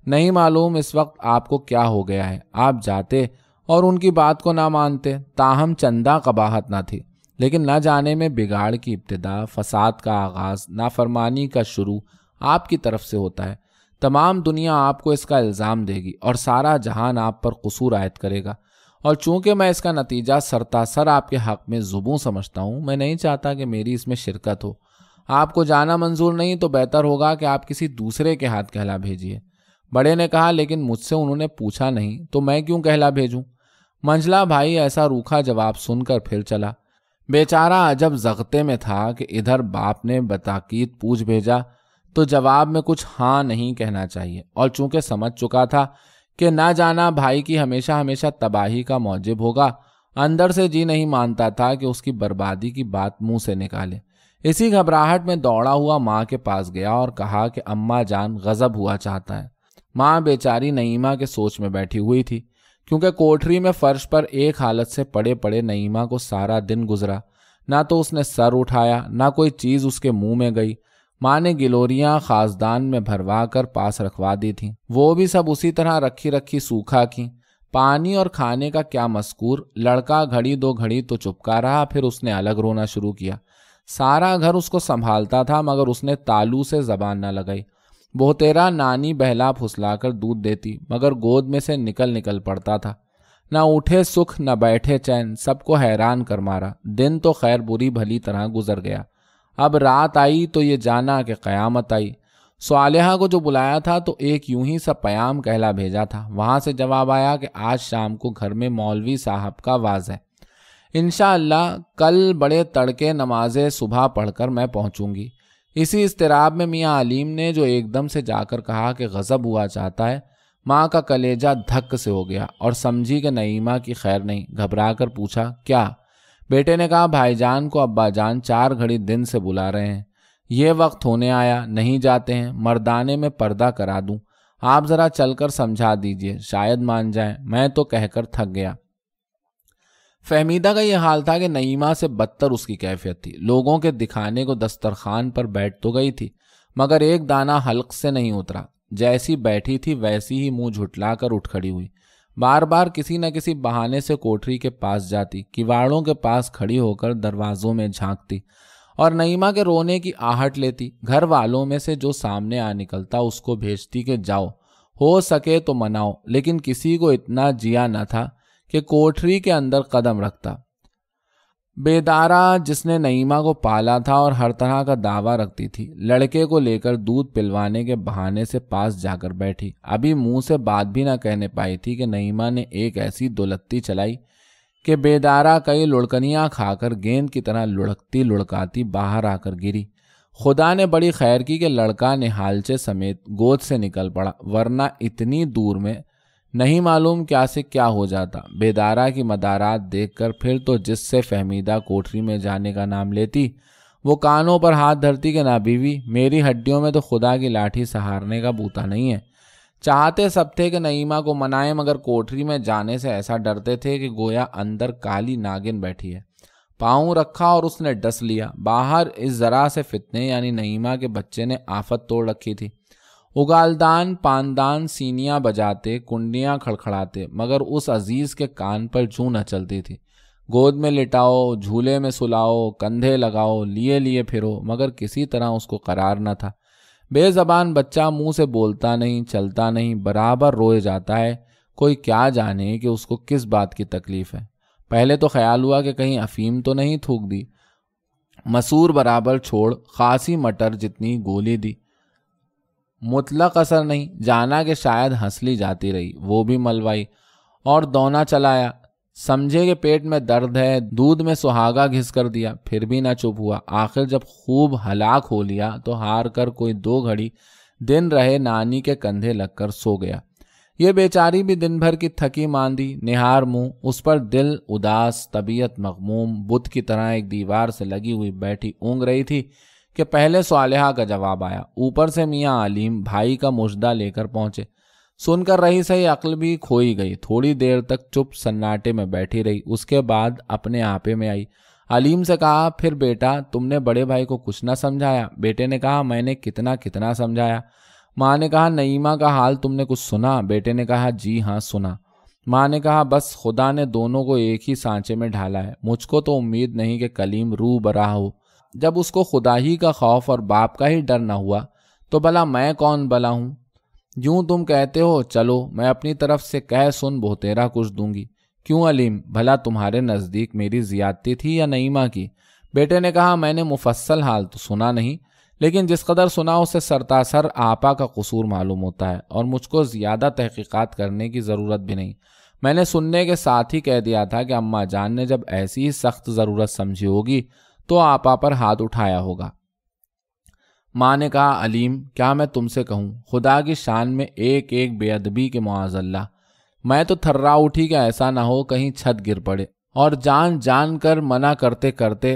نہیں معلوم اس وقت آپ کو کیا ہو گیا ہے، آپ جاتے اور ان کی بات کو نہ مانتے، تاہم چندہ قباحت نہ تھی، لیکن نہ جانے میں بگاڑ کی ابتدا، فساد کا آغاز، نافرمانی کا شروع آپ کی طرف سے ہوتا ہے۔ تمام دنیا آپ کو اس کا الزام دے گی اور سارا جہان آپ پر قصور عائد کرے گا، اور چونکہ میں اس کا نتیجہ سرتاسر آپ کے حق میں زبوں سمجھتا ہوں، میں نہیں چاہتا کہ میری اس میں شرکت ہو۔ آپ کو جانا منظور نہیں تو بہتر ہوگا کہ آپ کسی دوسرے کے ہاتھ کہلا بھیجیے۔ بڑے نے کہا لیکن مجھ سے انہوں نے پوچھا نہیں تو میں کیوں کہلا بھیجوں؟ منجلا بھائی ایسا روکھا جواب سن کر پھر چلا۔ بیچارہ عجب ضغطے میں تھا کہ ادھر باپ نے بتاکید پوچھ بھیجا تو جواب میں کچھ ہاں نہیں کہنا چاہیے، اور چونکہ سمجھ چکا تھا کہ نہ جانا بھائی کی ہمیشہ تباہی کا موجب ہوگا، اندر سے جی نہیں مانتا تھا کہ اس کی بربادی کی بات منہ سے نکالے۔ اسی گھبراہٹ میں دوڑا ہوا ماں کے پاس گیا اور کہا کہ اماں جان غضب ہوا چاہتا ہے۔ ماں بیچاری نعیمہ کے سوچ میں بیٹھی ہوئی تھی، کیونکہ کوٹری میں فرش پر ایک حالت سے پڑے پڑے نعیمہ کو سارا دن گزرا، نہ تو اس نے سر اٹھایا نہ کوئی چیز اس کے منہ میں گئی۔ ماں نے گلوریاں خازدان میں بھروا کر پاس رکھوا دی تھیں، وہ بھی سب اسی طرح رکھی سوکھا کیں۔ پانی اور کھانے کا کیا مذکور، لڑکا گھڑی دو گھڑی تو چپکا رہا، پھر اس نے الگ رونا شروع کیا۔ سارا گھر اس کو سنبھالتا تھا مگر اس نے تالو سے زبان نہ لگائی۔ بہتیرا نانی بہلا پھسلا کر دودھ دیتی مگر گود میں سے نکل پڑتا تھا۔ نہ اٹھے سکھ نہ بیٹھے چین، سب کو حیران کر مارا۔ دن تو خیر بری بھلی طرح گزر گیا، اب رات آئی تو یہ جانا کہ قیامت آئی۔ صالحہ کو جو بلایا تھا تو ایک یوں ہی سا پیام کہلا بھیجا تھا، وہاں سے جواب آیا کہ آج شام کو گھر میں مولوی صاحب کا واز ہے، انشاءاللہ کل بڑے تڑکے نماز صبح پڑھ کر میں پہنچوں گی۔ اسی اضطراب میں میاں علیم نے جو ایک دم سے جا کر کہا کہ غضب ہوا چاہتا ہے، ماں کا کلیجہ دھک سے ہو گیا اور سمجھی کہ نعیمہ کی خیر نہیں، گھبرا کر پوچھا کیا؟ بیٹے نے کہا بھائی جان کو ابا جان 4 گھڑی دن سے بلا رہے ہیں، یہ وقت ہونے آیا، نہیں جاتے ہیں، مردانے میں پردہ کرا دوں، آپ ذرا چل کر سمجھا دیجئے، شاید مان جائیں، میں تو کہہ کر تھک گیا۔ فہمیدہ کا یہ حال تھا کہ نعیمہ سے بدتر اس کی کیفیت تھی۔ لوگوں کے دکھانے کو دسترخوان پر بیٹھ تو گئی تھی مگر ایک دانہ حلق سے نہیں اترا، جیسی بیٹھی تھی ویسی ہی منہ جھٹلا کر اٹھ کھڑی ہوئی، بار بار کسی نہ کسی بہانے سے کوٹری کے پاس جاتی، کواڑوں کے پاس کھڑی ہو کر دروازوں میں جھانکتی اور نعیمہ کے رونے کی آہٹ لیتی۔ گھر والوں میں سے جو سامنے آ نکلتا اس کو بھیجتی کہ جاؤ، ہو سکے تو مناؤ، لیکن کسی کو اتنا جیا نہ تھا کہ کوٹری کے اندر قدم رکھتا۔ بیدارہ جس نے نعیمہ کو پالا تھا اور ہر طرح کا دعویٰ رکھتی تھی، لڑکے کو لے کر دودھ پلوانے کے بہانے سے پاس جا کر بیٹھی، ابھی منہ سے بات بھی نہ کہنے پائی تھی کہ نعیمہ نے ایک ایسی دولتی چلائی کہ بیدارہ کئی لڑکنیاں کھا کر گیند کی طرح لڑکتی لڑکاتی باہر آ کر گری۔ خدا نے بڑی خیر کی کہ لڑکا نہالچے سمیت گود سے نکل پڑا، ورنہ اتنی دور میں نہیں معلوم کیا سے کیا ہو جاتا۔ بیدارہ کی مدارات دیکھ کر پھر تو جس سے فہمیدہ کوٹری میں جانے کا نام لیتی وہ کانوں پر ہاتھ دھرتی کہ نہ بیوی، میری ہڈیوں میں تو خدا کی لاٹھی سہارنے کا بوتا نہیں ہے۔ چاہتے سب تھے کہ نعیمہ کو منائیں مگر کوٹری میں جانے سے ایسا ڈرتے تھے کہ گویا اندر کالی ناگن بیٹھی ہے۔ پاؤں رکھا اور اس نے ڈس لیا۔ باہر اس ذرا سے فتنے یعنی نعیمہ کے بچے نے آفت توڑ رکھی تھی۔ اگالدان پاندان سینیاں بجاتے، کنڈیاں کھڑکھڑاتے، مگر اس عزیز کے کان پر جوں نہ چلتی تھی۔ گود میں لٹاؤ، جھولے میں سلاؤ، کندھے لگاؤ، لیے لیے پھرو، مگر کسی طرح اس کو قرار نہ تھا۔ بے زبان بچہ منہ سے بولتا نہیں، چلتا نہیں، برابر روئے جاتا ہے۔ کوئی کیا جانے کہ اس کو کس بات کی تکلیف ہے۔ پہلے تو خیال ہوا کہ کہیں افیم تو نہیں تھوک دی، مسور برابر چھوڑ، خاصی مٹر جتنی گولی دی، مطلق اثر نہیں، جانا کہ شاید ہنسلی جاتی رہی، وہ بھی ملوائی اور دونا چلایا، سمجھے کہ پیٹ میں درد ہے، دودھ میں سہاگا گھس کر دیا، پھر بھی نہ چپ ہوا۔ آخر جب خوب ہلاک ہو لیا تو ہار کر کوئی 2 گھڑی دن رہے نانی کے کندھے لگ کر سو گیا۔ یہ بیچاری بھی دن بھر کی تھکی ماندی، نہار منہ، اس پر دل اداس، طبیعت مغموم، بت کی طرح ایک دیوار سے لگی ہوئی بیٹھی اونگ رہی تھی کہ پہلے صالحہ کا جواب آیا، اوپر سے میاں علیم بھائی کا مژدہ لے کر پہنچے۔ سن کر رہی صحیح عقل بھی کھوئی گئی، تھوڑی دیر تک چپ سناٹے میں بیٹھی رہی، اس کے بعد اپنے آپے میں آئی۔ علیم سے کہا، پھر بیٹا تم نے بڑے بھائی کو کچھ نہ سمجھایا؟ بیٹے نے کہا، میں نے کتنا سمجھایا۔ ماں نے کہا، نعیمہ کا حال تم نے کچھ سنا؟ بیٹے نے کہا، جی ہاں سنا۔ ماں نے کہا، بس خدا نے دونوں کو ایک ہی سانچے میں ڈھالا ہے، مجھ کو تو امید نہیں کہ کلیم روح برا ہو۔ جب اس کو خدا ہی کا خوف اور باپ کا ہی ڈر نہ ہوا تو بھلا میں کون بلا ہوں؟ یوں تم کہتے ہو، چلو میں اپنی طرف سے کہہ سن بہتیرا کچھ دوں گی۔ کیوں علیم، بھلا تمہارے نزدیک میری زیادتی تھی یا نعیمہ کی؟ بیٹے نے کہا، میں نے مفصل حال تو سنا نہیں، لیکن جس قدر سنا اسے سرتاسر آپا کا قصور معلوم ہوتا ہے، اور مجھ کو زیادہ تحقیقات کرنے کی ضرورت بھی نہیں۔ میں نے سننے کے ساتھ ہی کہہ دیا تھا کہ اماں جان نے جب ایسی ہی سخت ضرورت سمجھی ہوگی تو آپا پر ہاتھ اٹھایا ہوگا۔ ماں نے کہا، علیم کیا میں تم سے کہوں، خدا کی شان میں ایک ایک بے ادبی کے معاذ اللہ۔ میں تو تھرا اٹھی کہ ایسا نہ ہو کہیں چھت گر پڑے، اور جان کر منع کرتے کرتے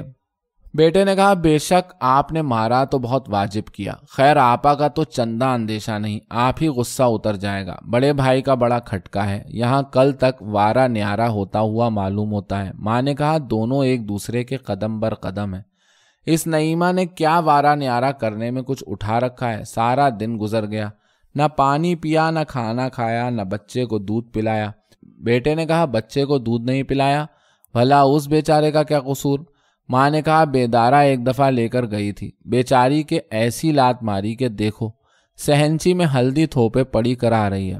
بیٹے نے کہا، بے شک آپ نے مارا تو بہت واجب کیا، خیر آپا کا تو چندہ اندیشہ نہیں، آپ ہی غصہ اتر جائے گا، بڑے بھائی کا بڑا کھٹکا ہے، یہاں کل تک وارا نیارا ہوتا ہوا معلوم ہوتا ہے۔ ماں نے کہا، دونوں ایک دوسرے کے قدم بر قدم ہیں، اس نعیمہ نے کیا وارا نیارا کرنے میں کچھ اٹھا رکھا ہے؟ سارا دن گزر گیا، نہ پانی پیا، نہ کھانا کھایا، نہ بچے کو دودھ پلایا۔ بیٹے نے کہا، بچے کو دودھ نہیں پلایا؟ بھلا اس بیچارے کا کیا قصور؟ ماں نے کہا، بیدارہ ایک دفعہ لے کر گئی تھی، بیچاری کے ایسی لات ماری کہ دیکھو سہنچی میں ہلدی تھوپے پڑی کرا رہی ہے۔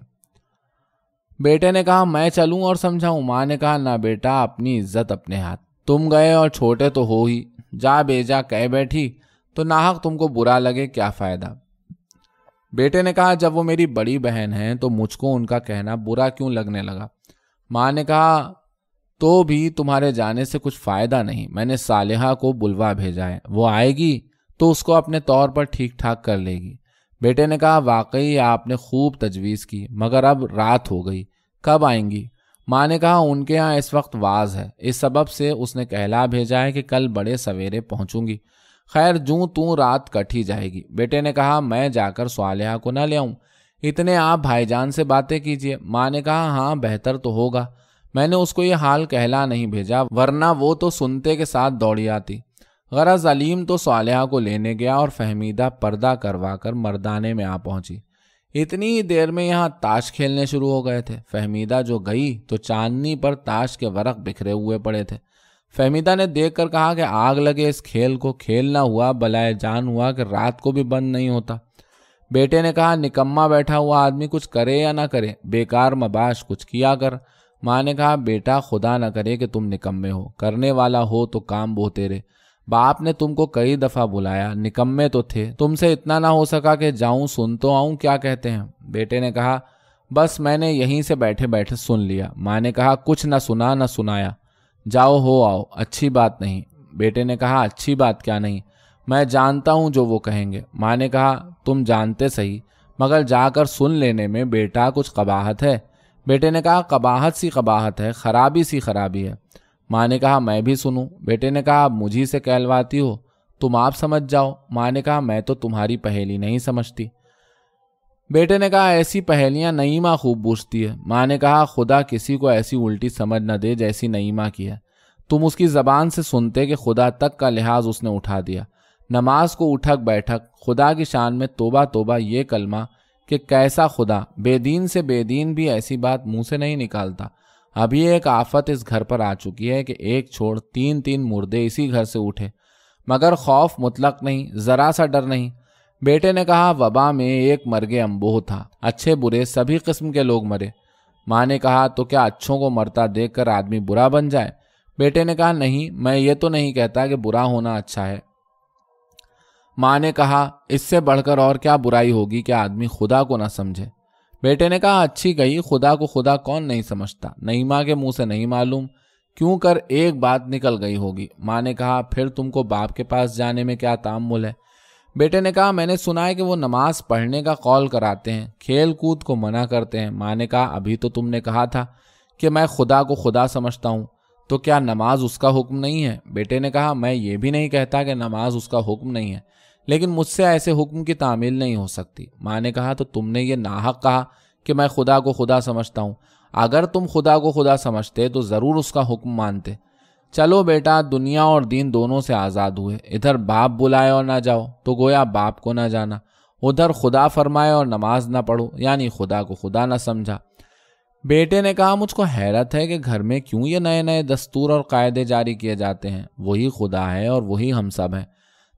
بیٹے نے کہا، میں چلوں اور سمجھاؤں؟ ماں نے کہا، نہ بیٹا، اپنی عزت اپنے ہاتھ، تم گئے اور چھوٹے تو ہو ہی، جا بیجا کہہ بیٹھی تو ناحق تم کو برا لگے، کیا فائدہ؟ بیٹے نے کہا، جب وہ میری بڑی بہن ہیں تو مجھ کو ان کا کہنا برا کیوں لگنے لگا؟ ماں نے کہا، تو بھی تمہارے جانے سے کچھ فائدہ نہیں، میں نے صالحہ کو بلوا بھیجا ہے، وہ آئے گی تو اس کو اپنے طور پر ٹھیک ٹھاک کر لے گی۔ بیٹے نے کہا، واقعی آپ نے خوب تجویز کی، مگر اب رات ہو گئی، کب آئیں گی؟ ماں نے کہا، ان کے ہاں اس وقت واز ہے، اس سبب سے اس نے کہلا بھیجا ہے کہ کل بڑے سویرے پہنچوں گی۔ خیر جوں توں رات کٹ ہی جائے گی۔ بیٹے نے کہا میں جا کر صالحہ کو نہ لے آؤں؟ اتنے آپ بھائی جان سے باتیں کیجیے۔ ماں نے کہا ہاں بہتر تو ہوگا، میں نے اس کو یہ حال کہلا نہیں بھیجا، ورنہ وہ تو سنتے کے ساتھ دوڑی آتی۔ غرض علیم تو صالحہ کو لینے گیا اور فہمیدہ پردہ کروا کر مردانے میں آ پہنچی۔ اتنی ہی دیر میں یہاں تاش کھیلنے شروع ہو گئے تھے۔ فہمیدہ جو گئی تو چاندنی پر تاش کے ورق بکھرے ہوئے پڑے تھے۔ فہمیدہ نے دیکھ کر کہا کہ آگ لگے اس کھیل کو، کھیلنا ہوا بلائے جان ہوا کہ رات کو بھی بند نہیں ہوتا۔ بیٹے نے کہا نکما بیٹھا ہوا آدمی کچھ کرے یا نہ کرے، بیکار مباش کچھ کیا کر۔ ماں نے کہا بیٹا خدا نہ کرے کہ تم نکمے ہو، کرنے والا ہو تو کام بہو تیرے۔ باپ نے تم کو کئی دفعہ بلایا، نکمے تو تھے، تم سے اتنا نہ ہو سکا کہ جاؤں سن تو آؤں کیا کہتے ہیں؟ بیٹے نے کہا بس میں نے یہیں سے بیٹھے بیٹھے سن لیا۔ ماں نے کہا کچھ نہ سنا نہ سنایا، جاؤ ہو آؤ، اچھی بات نہیں۔ بیٹے نے کہا اچھی بات کیا نہیں، میں جانتا ہوں جو وہ کہیں گے۔ ماں نے کہا تم جانتے صحیح، مگر جا کر سن لینے میں بیٹا کچھ قباحت ہے۔ بیٹے نے کہا قباحت سی قباحت ہے، خرابی سی خرابی ہے۔ ماں نے کہا میں بھی سنوں۔ بیٹے نے کہا مجھی سے کہلواتی ہو، تم آپ سمجھ جاؤ۔ ماں نے کہا میں تو تمہاری پہیلی نہیں سمجھتی۔ بیٹے نے کہا ایسی پہیلیاں نعیمہ خوب بوجھتی ہے۔ ماں نے کہا خدا کسی کو ایسی الٹی سمجھ نہ دے جیسی نعیمہ کی ہے۔ تم اس کی زبان سے سنتے کہ خدا تک کا لحاظ اس نے اٹھا دیا۔ نماز کو اٹھک بیٹھک، خدا کی شان میں توبہ توبہ یہ کلمہ کہ کیسا خدا، بے دین سے بے دین بھی ایسی بات منہ سے نہیں نکالتا۔ ابھی ایک آفت اس گھر پر آ چکی ہے کہ ایک چھوڑ تین تین مردے اسی گھر سے اٹھے، مگر خوف مطلق نہیں، ذرا سا ڈر نہیں۔ بیٹے نے کہا وبا میں ایک مرگ انبوہ تھا، اچھے برے سبھی قسم کے لوگ مرے۔ ماں نے کہا تو کیا اچھوں کو مرتا دیکھ کر آدمی برا بن جائے؟ بیٹے نے کہا نہیں، میں یہ تو نہیں کہتا کہ برا ہونا اچھا ہے۔ ماں نے کہا اس سے بڑھ کر اور کیا برائی ہوگی کہ آدمی خدا کو نہ سمجھے؟ بیٹے نے کہا اچھی گئی، خدا کو خدا کون نہیں سمجھتا؟ نعیمہ کے منہ سے نہیں معلوم کیوں کر ایک بات نکل گئی ہوگی۔ ماں نے کہا پھر تم کو باپ کے پاس جانے میں کیا تامل ہے؟ بیٹے نے کہا میں نے سنا ہے کہ وہ نماز پڑھنے کا قول کراتے ہیں، کھیل کود کو منع کرتے ہیں۔ ماں نے کہا ابھی تو تم نے کہا تھا کہ میں خدا کو خدا سمجھتا ہوں، تو کیا نماز اس کا حکم نہیں ہے؟ بیٹے نے کہا میں یہ بھی نہیں کہتا کہ نماز اس کا حکم نہیں ہے، لیکن مجھ سے ایسے حکم کی تعمیل نہیں ہو سکتی۔ ماں نے کہا تو تم نے یہ ناحق کہا کہ میں خدا کو خدا سمجھتا ہوں۔ اگر تم خدا کو خدا سمجھتے تو ضرور اس کا حکم مانتے۔ چلو بیٹا دنیا اور دین دونوں سے آزاد ہوئے، ادھر باپ بلائے اور نہ جاؤ تو گویا باپ کو نہ جانا، ادھر خدا فرمائے اور نماز نہ پڑھو یعنی خدا کو خدا نہ سمجھا۔ بیٹے نے کہا مجھ کو حیرت ہے کہ گھر میں کیوں یہ نئے نئے دستور اور قاعدے جاری کیے جاتے ہیں؟ وہی خدا ہے اور وہی ہم سب ہیں،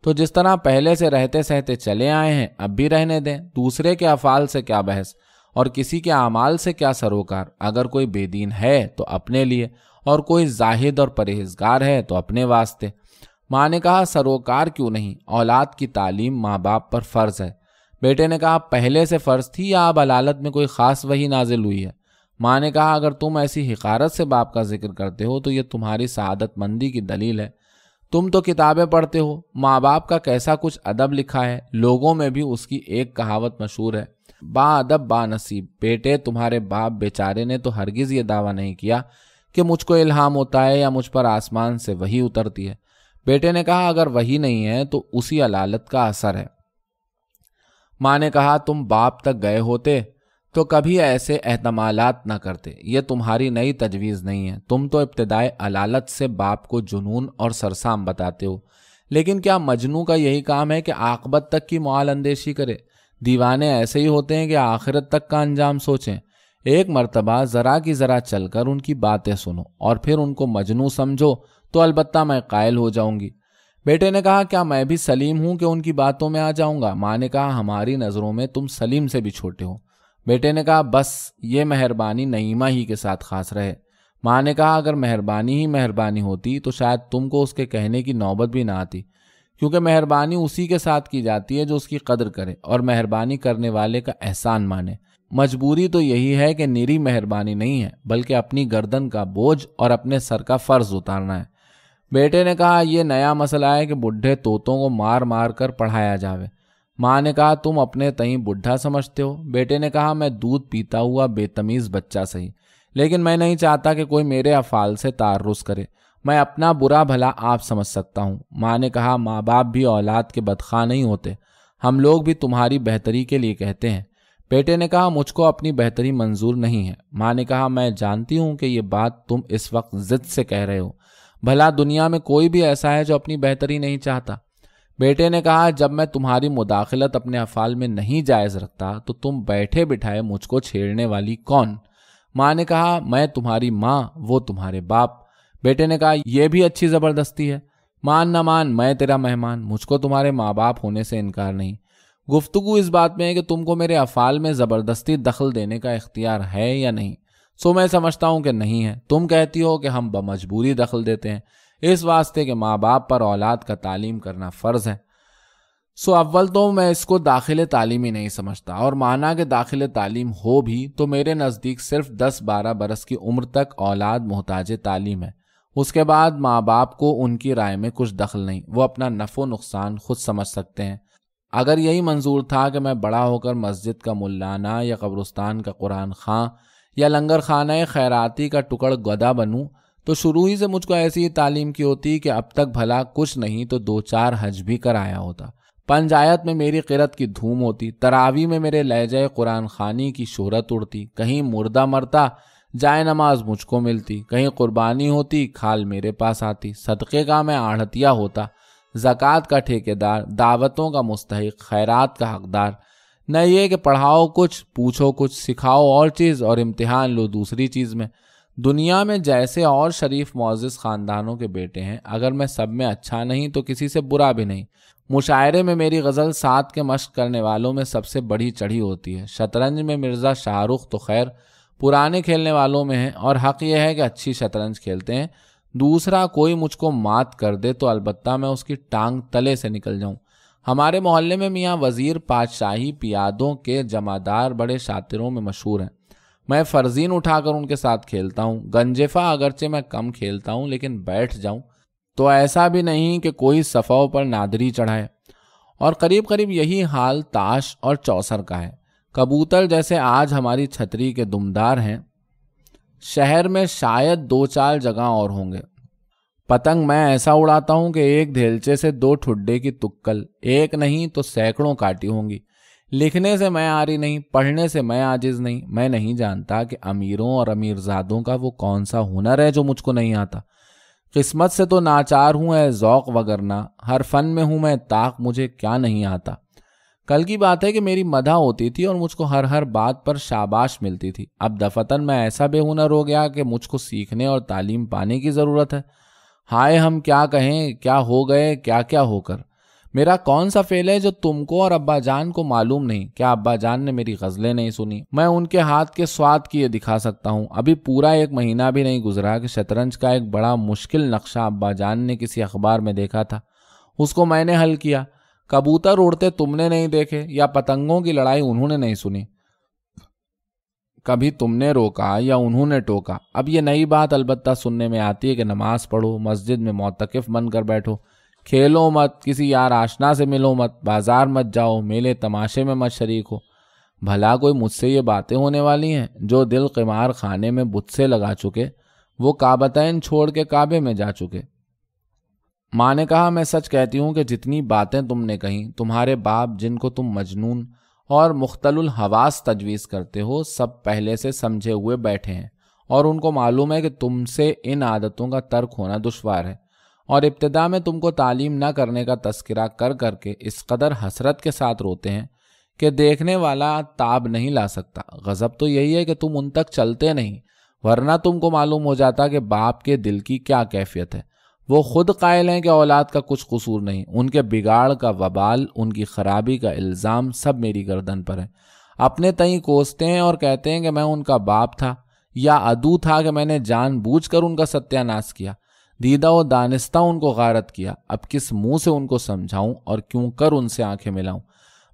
تو جس طرح پہلے سے رہتے سہتے چلے آئے ہیں اب بھی رہنے دیں۔ دوسرے کے افعال سے کیا بحث اور کسی کے اعمال سے کیا سروکار؟ اگر کوئی بے دین ہے تو اپنے لیے، اور کوئی زاہد اور پرہیزگار ہے تو اپنے واسطے۔ ماں نے کہا سروکار کیوں نہیں؟ اولاد کی تعلیم ماں باپ پر فرض ہے۔ بیٹے نے کہا پہلے سے فرض تھی یا اب علالت میں کوئی خاص وحی نازل ہوئی ہے؟ ماں نے کہا اگر تم ایسی حقارت سے باپ کا ذکر کرتے ہو تو یہ تمہاری سعادت مندی کی دلیل ہے۔ تم تو کتابیں پڑھتے ہو، ماں باپ کا کیسا کچھ ادب لکھا ہے، لوگوں میں بھی اس کی ایک کہاوت مشہور ہے، با ادب با نصیب۔ بیٹے تمہارے باپ بیچارے نے تو ہرگز یہ دعویٰ نہیں کیا کہ مجھ کو الہام ہوتا ہے یا مجھ پر آسمان سے وحی اترتی ہے۔ بیٹے نے کہا اگر وحی نہیں ہے تو اسی علالت کا اثر ہے۔ ماں نے کہا تم باپ تک گئے ہوتے تو کبھی ایسے احتمالات نہ کرتے، یہ تمہاری نئی تجویز نہیں ہے۔ تم تو ابتدائے علالت سے باپ کو جنون اور سرسام بتاتے ہو، لیکن کیا مجنوں کا یہی کام ہے کہ عاقبت تک کی معال اندیشی کرے؟ دیوانے ایسے ہی ہوتے ہیں کہ آخرت تک کا انجام سوچیں۔ ایک مرتبہ ذرا کی ذرا چل کر ان کی باتیں سنو اور پھر ان کو مجنوں سمجھو تو البتہ میں قائل ہو جاؤں گی۔ بیٹے نے کہا کیا میں بھی سلیم ہوں کہ ان کی باتوں میں آ جاؤں گا؟ ماں نے کہا ہماری نظروں میں تم سلیم سے بھی چھوٹے ہو۔ بیٹے نے کہا بس یہ مہربانی نعیمہ ہی کے ساتھ خاص رہے۔ ماں نے کہا اگر مہربانی ہی مہربانی ہوتی تو شاید تم کو اس کے کہنے کی نوبت بھی نہ آتی، کیونکہ مہربانی اسی کے ساتھ کی جاتی ہے جو اس کی قدر کرے اور مہربانی کرنے والے کا احسان مانے۔ مجبوری تو یہی ہے کہ نری مہربانی نہیں ہے بلکہ اپنی گردن کا بوجھ اور اپنے سر کا فرض اتارنا ہے۔ بیٹے نے کہا یہ نیا مسئلہ ہے کہ بڈھے طوطوں کو مار مار کر پڑھایا جاوے۔ ماں نے کہا تم اپنے تئیں بڈھا سمجھتے ہو؟ بیٹے نے کہا میں دودھ پیتا ہوا بے تمیز بچہ سہی، لیکن میں نہیں چاہتا کہ کوئی میرے افعال سے تعرض کرے۔ میں اپنا برا بھلا آپ سمجھ سکتا ہوں۔ ماں نے کہا، ماں باپ بھی اولاد کے بدخواہ نہیں ہوتے، ہم لوگ بھی تمہاری بہتری کے لیے کہتے ہیں۔ بیٹے نے کہا، مجھ کو اپنی بہتری منظور نہیں ہے۔ ماں نے کہا، میں جانتی ہوں کہ یہ بات تم اس وقت ضد سے کہہ رہے ہو، بھلا دنیا میں کوئی بھی ایسا ہے جو اپنی بہتری نہیں چاہتا؟ بیٹے نے کہا، جب میں تمہاری مداخلت اپنے افعال میں نہیں جائز رکھتا تو تم بیٹھے بٹھائے مجھ کو چھیڑنے والی کون؟ ماں نے کہا، میں تمہاری ماں، وہ تمہارے باپ۔ بیٹے نے کہا، یہ بھی اچھی زبردستی ہے، مان نہ مان میں تیرا مہمان، مجھ کو تمہارے ماں باپ ہونے سے انکار نہیں۔ گفتگو اس بات میں ہے کہ تم کو میرے افعال میں زبردستی دخل دینے کا اختیار ہے یا نہیں؟ سو میں سمجھتا ہوں کہ نہیں ہے۔ تم کہتی ہو کہ ہم بمجبوری دخل دیتے ہیں، اس واسطے کہ ماں باپ پر اولاد کا تعلیم کرنا فرض ہے۔ سو اول تو میں اس کو داخل تعلیمی نہیں سمجھتا، اور مانا کہ داخل تعلیم ہو بھی تو میرے نزدیک صرف 10-12 برس کی عمر تک اولاد محتاج تعلیم ہے۔ اس کے بعد ماں باپ کو ان کی رائے میں کچھ دخل نہیں، وہ اپنا نفع و نقصان خود سمجھ سکتے ہیں۔ اگر یہی منظور تھا کہ میں بڑا ہو کر مسجد کا مولانا یا قبرستان کا قرآن خواں یا لنگر خانہ خیراتی کا ٹکڑ گدا بنوں تو شروع ہی سے مجھ کو ایسی تعلیم کی ہوتی کہ اب تک بھلا کچھ نہیں تو 2-4 حج بھی کرایا ہوتا، پنجایت میں میری قرت کی دھوم ہوتی، تراویح میں میرے لہجہ قرآن خوانی کی شہرت اڑتی، کہیں مردہ مرتا جائے نماز مجھ کو ملتی، کہیں قربانی ہوتی کھال میرے پاس آتی، صدقے کا میں آڑھتیا ہوتا، زکوٰۃ کا ٹھیکیدار، دعوتوں کا مستحق، خیرات کا حقدار۔ نہ یہ کہ پڑھاؤ کچھ، پوچھو کچھ، سکھاؤ اور چیز اور امتحان لو دوسری چیز میں۔ دنیا میں جیسے اور شریف معزز خاندانوں کے بیٹے ہیں، اگر میں سب میں اچھا نہیں تو کسی سے برا بھی نہیں۔ مشاعرے میں میری غزل سات کے مشق کرنے والوں میں سب سے بڑی چڑھی ہوتی ہے، شطرنج میں مرزا شاہ رخ تو خیر پرانے کھیلنے والوں میں ہیں، اور حق یہ ہے کہ اچھی شطرنج کھیلتے ہیں۔ دوسرا کوئی مجھ کو مات کر دے تو البتہ میں اس کی ٹانگ تلے سے نکل جاؤں۔ ہمارے محلے میں میاں وزیر پادشاہی پیادوں کے جمعدار بڑے شاطروں میں مشہور ہیں، میں فرزین اٹھا کر ان کے ساتھ کھیلتا ہوں۔ گنجفہ اگرچہ میں کم کھیلتا ہوں لیکن بیٹھ جاؤں تو ایسا بھی نہیں کہ کوئی صفوں پر نادری چڑھائے، اور قریب قریب یہی حال تاش اور چوسر کا ہے۔ کبوتر جیسے آج ہماری چھتری کے دمدار ہیں، شہر میں شاید 2-4 جگہ اور ہوں گے۔ پتنگ میں ایسا اڑاتا ہوں کہ ایک دھیلچے سے 2 ٹھڈے کی تکل، ایک نہیں تو سینکڑوں کاٹی ہوں گی۔ لکھنے سے میں آری نہیں، پڑھنے سے میں عاجز نہیں۔ میں نہیں جانتا کہ امیروں اور امیرزادوں کا وہ کون سا ہنر ہے جو مجھ کو نہیں آتا۔ قسمت سے تو ناچار ہوں اے ذوق وگرنہ، ہر فن میں ہوں میں طاق، مجھے کیا نہیں آتا۔ کل کی بات ہے کہ میری مدح ہوتی تھی اور مجھ کو ہر بات پر شاباش ملتی تھی۔ اب دفتن میں ایسا بے ہنر ہو گیا کہ مجھ کو سیکھنے اور تعلیم پانے کی ضرورت ہے۔ ہائے ہم کیا کہیں، کیا ہو گئے، کیا ہو کر۔ میرا کون سا فعل ہے جو تم کو اور ابا جان کو معلوم نہیں؟ کیا ابا جان نے میری غزلیں نہیں سنی؟ میں ان کے ہاتھ کے سواد کی یہ دکھا سکتا ہوں۔ ابھی پورا 1 مہینہ بھی نہیں گزرا کہ شطرنج کا ایک بڑا مشکل نقشہ ابا جان نے کسی اخبار میں دیکھا تھا، اس کو میں نے حل کیا۔ کبوتر اڑتے تم نے نہیں دیکھے، یا پتنگوں کی لڑائی انہوں نے نہیں سنی، کبھی تم نے روکا یا انہوں نے ٹوکا۔ اب یہ نئی بات البتہ سننے میں آتی ہے کہ نماز پڑھو، مسجد میں معتکف بن کر بیٹھو، کھیلو مت، کسی یار آشنا سے ملو مت، بازار مت جاؤ، میلے تماشے میں مت شریک ہو۔ بھلا کوئی مجھ سے یہ باتیں ہونے والی ہیں؟ جو دل قمار خانے میں بت سے لگا چکے، وہ کعبتین چھوڑ کے کعبے میں جا چکے۔ ماں نے کہا، میں سچ کہتی ہوں کہ جتنی باتیں تم نے کہیں، تمہارے باپ جن کو تم مجنون اور مختل الحواس تجویز کرتے ہو، سب پہلے سے سمجھے ہوئے بیٹھے ہیں، اور ان کو معلوم ہے کہ تم سے ان عادتوں کا ترک ہونا دشوار ہے، اور ابتدا میں تم کو تعلیم نہ کرنے کا تذکرہ کر کر کے اس قدر حسرت کے ساتھ روتے ہیں کہ دیکھنے والا تاب نہیں لا سکتا۔ غضب تو یہی ہے کہ تم ان تک چلتے نہیں، ورنہ تم کو معلوم ہو جاتا کہ باپ کے دل کی کیا کیفیت ہے۔ وہ خود قائل ہیں کہ اولاد کا کچھ قصور نہیں، ان کے بگاڑ کا وبال، ان کی خرابی کا الزام سب میری گردن پر ہے۔ اپنے تئیں کوستے ہیں اور کہتے ہیں کہ میں ان کا باپ تھا یا عدو تھا کہ میں نے جان بوجھ کر ان کا ستیہ ناش کیا، دیدہ و دانستہ ان کو غارت کیا۔ اب کس منہ سے ان کو سمجھاؤں اور کیوں کر ان سے آنکھیں ملاؤں؟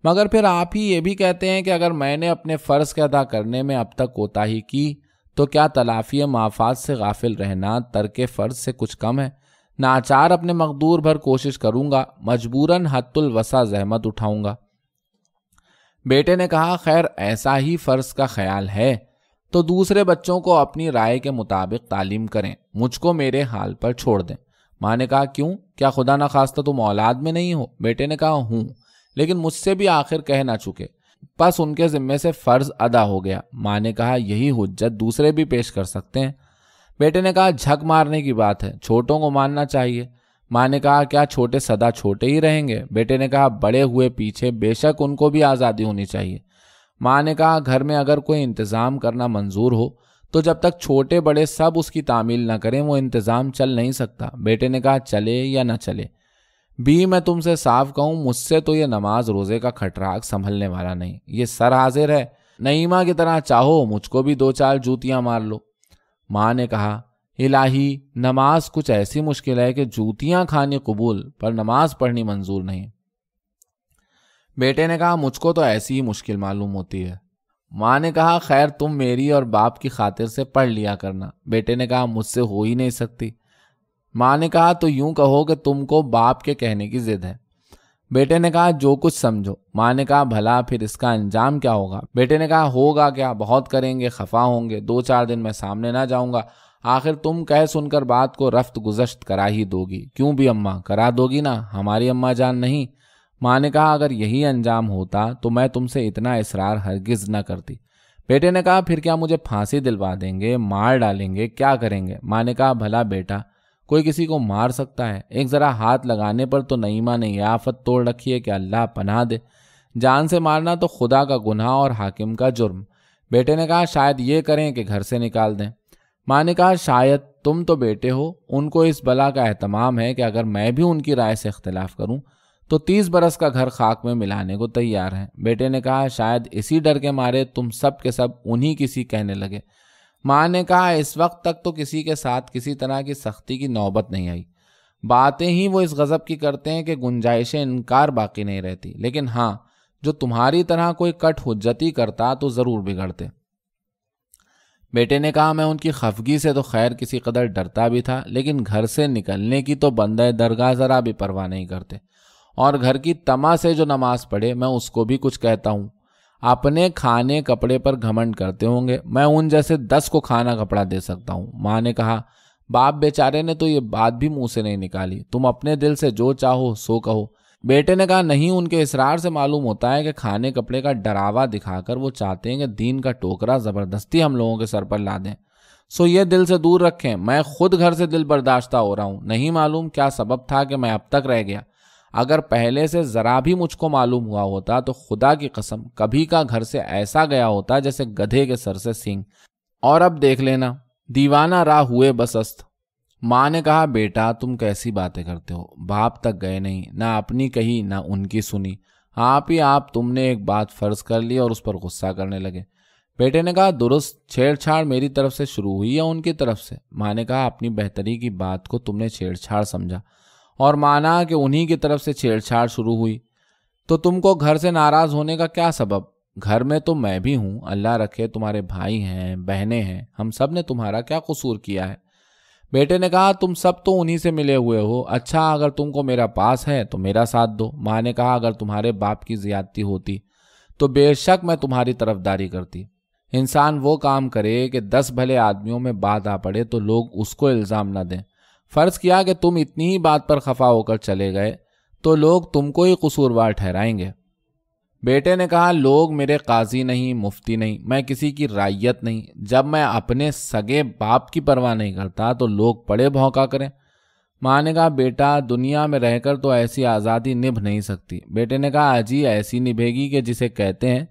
مگر پھر آپ ہی یہ بھی کہتے ہیں کہ اگر میں نے اپنے فرض کے ادا کرنے میں اب تک کوتاہی کی تو کیا تلافی مافات سے غافل رہنا ترک فرض سے کچھ کم ہے؟ ناچار اپنے مقدور بھر کوشش کروں گا، مجبوراً حد الوسع زحمت اٹھاؤں گا۔ بیٹے نے کہا، خیر ایسا ہی فرض کا خیال ہے، تو دوسرے بچوں کو اپنی رائے کے مطابق تعلیم کریں، مجھ کو میرے حال پر چھوڑ دیں۔ ماں نے کہا کیوں؟ کیا خدا نخواستہ تم اولاد میں نہیں ہو؟ بیٹے نے کہا ہوں، لیکن مجھ سے بھی آخر کہہ نہ چکے، بس ان کے ذمے سے فرض ادا ہو گیا۔ ماں نے کہا یہی حجت دوسرے بھی پیش کر سکتے ہیں۔ بیٹے نے کہا جھک مارنے کی بات ہے، چھوٹوں کو ماننا چاہیے۔ ماں نے کہا کیا چھوٹے سدا چھوٹے ہی رہیں گے؟ بیٹے نے کہا بڑے ہوئے پیچھے بے شک ان کو بھی آزادی ہونی چاہیے۔ ماں نے کہا گھر میں اگر کوئی انتظام کرنا منظور ہو تو جب تک چھوٹے بڑے سب اس کی تعمیل نہ کریں وہ انتظام چل نہیں سکتا۔ بیٹے نے کہا چلے یا نہ چلے بھی میں تم سے صاف کہوں، مجھ سے تو یہ نماز روزے کا کھٹراک سنبھلنے والا نہیں، یہ سر حاضر ہے، نعیمہ کی طرح چاہو مجھ کو بھی 2-4 جوتیاں مار لو۔ ماں نے کہا الہی نماز کچھ ایسی مشکل ہے کہ جوتیاں کھانی قبول پر نماز پڑھنی منظور نہیں۔ بیٹے نے کہا مجھ کو تو ایسی ہی مشکل معلوم ہوتی ہے۔ ماں نے کہا خیر تم میری اور باپ کی خاطر سے پڑھ لیا کرنا۔ بیٹے نے کہا مجھ سے ہو ہی نہیں سکتی۔ ماں نے کہا تو یوں کہو کہ تم کو باپ کے کہنے کی ضد ہے۔ بیٹے نے کہا جو کچھ سمجھو۔ ماں نے کہا بھلا پھر اس کا انجام کیا ہوگا؟ بیٹے نے کہا ہوگا کیا، بہت کریں گے، خفا ہوں گے، 2-4 دن میں سامنے نہ جاؤں گا، آخر تم کہہ سن کر بات کو رفت گزشت کرا ہی دو گی۔ کیوں بھی اماں کرا دو گی نا، ہماری اماں جان نہیں۔ ماں نے کہا اگر یہی انجام ہوتا تو میں تم سے اتنا اصرار ہرگز نہ کرتی۔ بیٹے نے کہا پھر کیا مجھے پھانسی دلوا دیں گے، مار ڈالیں گے، کیا کریں گے؟ ماں نے کہا بھلا بیٹا کوئی کسی کو مار سکتا ہے؟ ایک ذرا ہاتھ لگانے پر تو نعیمہ نے یہ آفت توڑ رکھی ہے کہ اللہ پناہ دے، جان سے مارنا تو خدا کا گناہ اور حاکم کا جرم۔ بیٹے نے کہا شاید یہ کریں کہ گھر سے نکال دیں۔ ماں نے کہا شاید تم تو بیٹے ہو، ان کو اس بلا کا اہتمام ہے کہ اگر میں بھی ان کی رائے سے اختلاف کروں تو 30 برس کا گھر خاک میں ملانے کو تیار ہیں۔ بیٹے نے کہا شاید اسی ڈر کے مارے تم سب کے سب انہی کسی کہنے لگے۔ ماں نے کہا اس وقت تک تو کسی کے ساتھ کسی طرح کی سختی کی نوبت نہیں آئی، باتیں ہی وہ اس غضب کی کرتے ہیں کہ گنجائش انکار باقی نہیں رہتی، لیکن ہاں جو تمہاری طرح کوئی کٹ حجتی کرتا تو ضرور بگڑتے۔ بیٹے نے کہا میں ان کی خفگی سے تو خیر کسی قدر ڈرتا بھی تھا، لیکن گھر سے نکلنے کی تو بندہ درگاہ ذرا بھی پرواہ نہیں کرتے، اور گھر کی تما سے جو نماز پڑھے میں اس کو بھی کچھ کہتا ہوں۔ اپنے کھانے کپڑے پر گھمنڈ کرتے ہوں گے، میں ان جیسے 10 کو کھانا کپڑا دے سکتا ہوں۔ ماں نے کہا باپ بیچارے نے تو یہ بات بھی منہ سے نہیں نکالی، تم اپنے دل سے جو چاہو سو کہو۔ بیٹے نے کہا نہیں، ان کے اصرار سے معلوم ہوتا ہے کہ کھانے کپڑے کا ڈراوا دکھا کر وہ چاہتے ہیں کہ دین کا ٹوکرا زبردستی ہم لوگوں کے سر پر لا دیں، سو یہ دل سے دور رکھیں۔ میں خود گھر سے دل برداشتہ ہو رہا ہوں، نہیں معلوم کیا سبب تھا کہ میں اب تک رہ گیا، اگر پہلے سے ذرا بھی مجھ کو معلوم ہوا ہوتا تو خدا کی قسم کبھی کا گھر سے ایسا گیا ہوتا جیسے گدھے کے سر سے سینگ، اور اب دیکھ لینا دیوانہ راہ ہوئے بسست۔ ماں نے کہا بیٹا تم کیسی باتیں کرتے ہو، باپ تک گئے نہیں، نہ اپنی کہی نہ ان کی سنی، آپ تم نے ایک بات فرض کر لی اور اس پر غصہ کرنے لگے۔ بیٹے نے کہا درست چھیڑ چھاڑ میری طرف سے شروع ہوئی یا ان کی طرف سے؟ ماں نے کہا اپنی بہتری کی بات کو تم نے چھیڑ چھاڑ سمجھا اور مانا کہ انہی کی طرف سے چھیڑ چھاڑ شروع ہوئی، تو تم کو گھر سے ناراض ہونے کا کیا سبب؟ گھر میں تو میں بھی ہوں، اللہ رکھے تمہارے بھائی ہیں بہنیں ہیں، ہم سب نے تمہارا کیا قصور کیا ہے؟ بیٹے نے کہا تم سب تو انہی سے ملے ہوئے ہو، اچھا اگر تم کو میرا پاس ہے تو میرا ساتھ دو۔ ماں نے کہا اگر تمہارے باپ کی زیادتی ہوتی تو بے شک میں تمہاری طرفداری کرتی۔ انسان وہ کام کرے کہ 10 بھلے آدمیوں میں بات آ پڑے تو لوگ اس کو الزام نہ دیں۔ فرض کیا کہ تم اتنی ہی بات پر خفا ہو کر چلے گئے تو لوگ تم کو ہی قصوروار ٹھہرائیں گے۔ بیٹے نے کہا لوگ میرے قاضی نہیں، مفتی نہیں، میں کسی کی رعیت نہیں، جب میں اپنے سگے باپ کی پرواہ نہیں کرتا تو لوگ پڑے بھونکا کریں۔ ماں نے کہا بیٹا دنیا میں رہ کر تو ایسی آزادی نبھ نہیں سکتی۔ بیٹے نے کہا اجی ایسی نبھے گی کہ جسے کہتے ہیں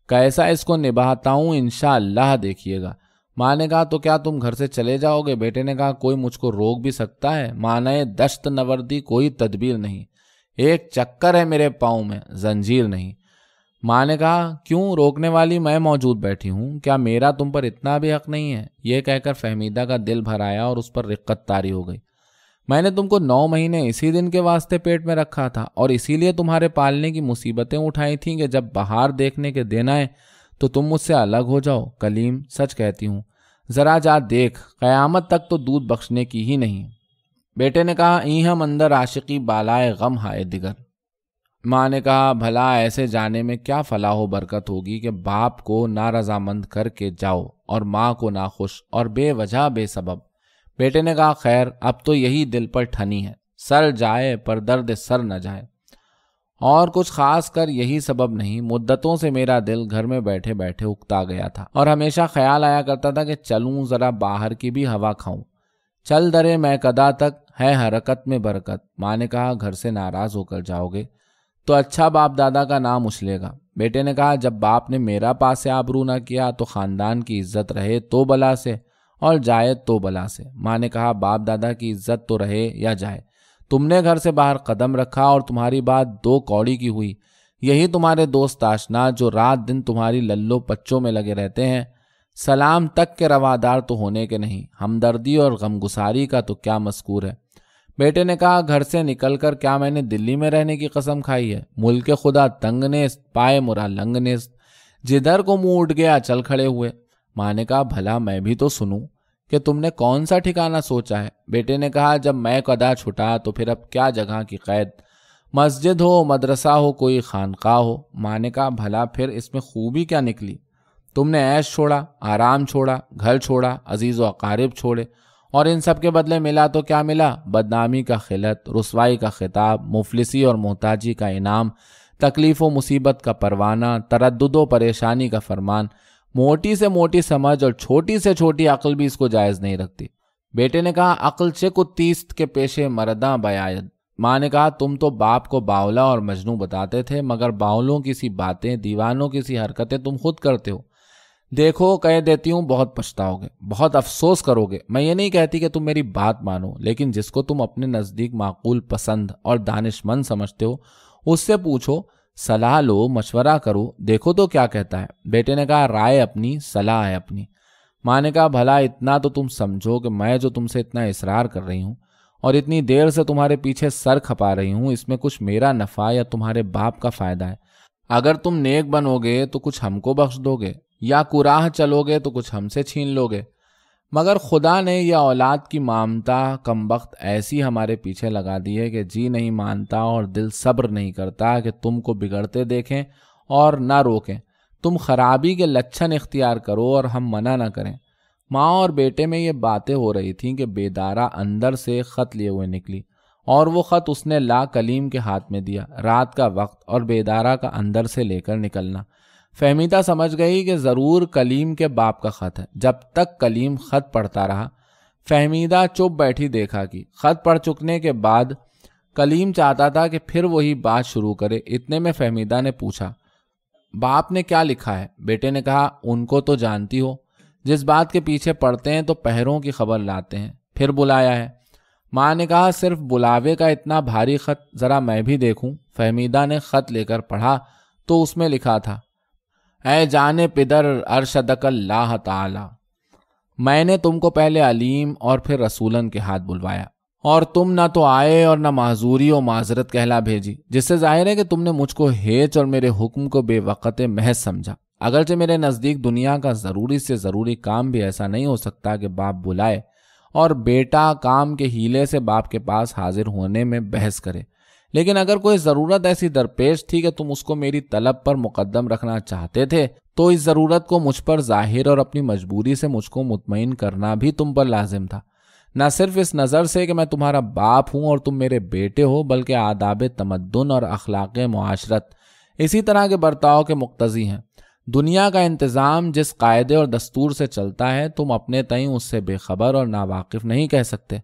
کیسا اس کو نبھاتا ہوں انشاءاللہ دیکھیے گا۔ ماں نے کہا تو کیا تم گھر سے چلے جاؤ گے؟ بیٹے نے کہا کوئی مجھ کو روک بھی سکتا ہے؟ مانے دشت نوردی کوئی تدبیر نہیں، ایک چکر ہے میرے پاؤں میں، زنجیر نہیں۔ ماں نے کہا کیوں روکنے والی میں موجود بیٹھی ہوں، کیا میرا تم پر اتنا بھی حق نہیں ہے؟ یہ کہہ کر فہمیدہ کا دل بھر آیا اور اس پر رقت طاری ہو گئی۔ میں نے تم کو 9 مہینے اسی دن کے واسطے پیٹ میں رکھا تھا اور اسی لیے تمہارے پالنے کی مصیبتیں اٹھائی تھیں کہ جب بہار دیکھنے کے دن آئے تو تم مجھ سے الگ ہو جاؤ۔ کلیم سچ کہتی ہوں، ذرا جا دیکھ، قیامت تک تو دودھ بخشنے کی ہی نہیں۔ بیٹے نے کہا این ہم اندر عاشقی بالائے غم ہائے دیگر۔ ماں نے کہا بھلا ایسے جانے میں کیا فلاح و برکت ہوگی کہ باپ کو نارضامند کر کے جاؤ اور ماں کو ناخوش اور بے وجہ بے سبب۔ بیٹے نے کہا خیر اب تو یہی دل پر ٹھنی ہے، سر جائے پر درد سر نہ جائے، اور کچھ خاص کر یہی سبب نہیں، مدتوں سے میرا دل گھر میں بیٹھے بیٹھے اکتا گیا تھا اور ہمیشہ خیال آیا کرتا تھا کہ چلوں ذرا باہر کی بھی ہوا کھاؤں۔ چل درے میں کدا تک ہے حرکت میں برکت۔ ماں نے کہا گھر سے ناراض ہو کر جاؤ گے تو اچھا باپ دادا کا نام اچھلے گا۔ بیٹے نے کہا جب باپ نے میرا پاس آبرو نہ کیا تو خاندان کی عزت رہے تو بلا سے اور جائے تو بلا سے۔ ماں نے کہا باپ دادا کی عزت تو رہے یا جائے، تم نے گھر سے باہر قدم رکھا اور تمہاری بات 2 کوڑی کی ہوئی، یہی تمہارے دوست آشنا جو رات دن تمہاری للو پچوں میں لگے رہتے ہیں، سلام تک کے روادار تو ہونے کے نہیں، ہمدردی اور غمگساری کا تو کیا مذکور ہے۔ بیٹے نے کہا گھر سے نکل کر کیا میں نے دلی میں رہنے کی قسم کھائی ہے؟ ملک خدا تنگ نیست پائے مرا لنگ نیست، جدھر کو منہ اٹھ گیا چل کھڑے ہوئے۔ ماں نے کہا بھلا میں بھی تو سنوں کہ تم نے کون سا ٹھکانہ سوچا ہے؟ بیٹے نے کہا جب میں قدا چھٹا تو پھر اب کیا جگہ کی قید، مسجد ہو مدرسہ ہو کوئی خانقاہ ہو۔ ماں نے کہا بھلا پھر اس میں خوبی کیا نکلی؟ تم نے عیش چھوڑا، آرام چھوڑا، گھر چھوڑا، عزیز و اقارب چھوڑے، اور ان سب کے بدلے ملا تو کیا ملا؟ بدنامی کا خلعت، رسوائی کا خطاب، مفلسی اور محتاجی کا انعام، تکلیف و مصیبت کا پروانہ، تردد و پریشانی کا فرمان۔ موٹی سے موٹی سمجھ اور چھوٹی سے چھوٹی عقل بھی اس کو جائز نہیں رکھتی۔ بیٹے نے کہا عقل چے کتیست کے پیشے مرداں بیاید۔ ماں نے کہا تم تو باپ کو باولا اور مجنوں بتاتے تھے، مگر باولوں کی سی باتیں، دیوانوں کی سی حرکتیں تم خود کرتے ہو۔ دیکھو کہہ دیتی ہوں بہت پچھتاؤ گے، بہت افسوس کرو گے۔ میں یہ نہیں کہتی کہ تم میری بات مانو، لیکن جس کو تم اپنے نزدیک معقول پسند اور دانش مند سمجھتے ہو اس سے پوچھو، صلاح لو، مشورہ کرو، دیکھو تو کیا کہتا ہے۔ بیٹے نے کہا رائے اپنی، صلاح ہے اپنی۔ ماں نے کہا بھلا اتنا تو تم سمجھو کہ میں جو تم سے اتنا اصرار کر رہی ہوں اور اتنی دیر سے تمہارے پیچھے سر کھپا رہی ہوں، اس میں کچھ میرا نفع یا تمہارے باپ کا فائدہ ہے۔ اگر تم نیک بنو گے تو کچھ ہم کو بخش دو گے، یا کراہ چلو گے تو کچھ ہم سے چھین لو گے، مگر خدا نے یا اولاد کی مامتا کمبخت ایسی ہمارے پیچھے لگا دی ہے کہ جی نہیں مانتا اور دل صبر نہیں کرتا کہ تم کو بگڑتے دیکھیں اور نہ روکیں، تم خرابی کے لچھن اختیار کرو اور ہم منع نہ کریں۔ ماں اور بیٹے میں یہ باتیں ہو رہی تھیں کہ بیدارہ اندر سے خط لیے ہوئے نکلی، اور وہ خط اس نے لا کلیم کے ہاتھ میں دیا۔ رات کا وقت اور بیدارہ کا اندر سے لے کر نکلنا۔ فہمیدہ سمجھ گئی کہ ضرور کلیم کے باپ کا خط ہے۔ جب تک کلیم خط پڑھتا رہا فہمیدہ چپ بیٹھی دیکھا کہ خط پڑھ چکنے کے بعد کلیم چاہتا تھا کہ پھر وہی بات شروع کرے۔ اتنے میں فہمیدہ نے پوچھا باپ نے کیا لکھا ہے؟ بیٹے نے کہا ان کو تو جانتی ہو، جس بات کے پیچھے پڑتے ہیں تو پہروں کی خبر لاتے ہیں، پھر بلایا ہے۔ ماں نے کہا صرف بلاوے کا اتنا بھاری خط ذرا میں بھی دیکھوں۔ فہمیدہ نے خط لے کر پڑھا تو اس میں لکھا تھا اے جان پدر ارشدک اللہ تعالی، میں نے تم کو پہلے علیم اور پھر رسولن کے ہاتھ بلوایا، اور تم نہ تو آئے اور نہ معذوری و معذرت کہلا بھیجی، جس سے ظاہر ہے کہ تم نے مجھ کو ہیچ اور میرے حکم کو بے وقت محض سمجھا۔ اگرچہ میرے نزدیک دنیا کا ضروری سے ضروری کام بھی ایسا نہیں ہو سکتا کہ باپ بلائے اور بیٹا کام کے ہیلے سے باپ کے پاس حاضر ہونے میں بحث کرے، لیکن اگر کوئی ضرورت ایسی درپیش تھی کہ تم اس کو میری طلب پر مقدم رکھنا چاہتے تھے تو اس ضرورت کو مجھ پر ظاہر اور اپنی مجبوری سے مجھ کو مطمئن کرنا بھی تم پر لازم تھا، نہ صرف اس نظر سے کہ میں تمہارا باپ ہوں اور تم میرے بیٹے ہو، بلکہ آداب تمدن اور اخلاق معاشرت اسی طرح کے برتاؤ کے مقتضی ہیں۔ دنیا کا انتظام جس قاعدے اور دستور سے چلتا ہے تم اپنے تئیں اس سے بے خبر اور ناواقف نہیں کہہ سکتے۔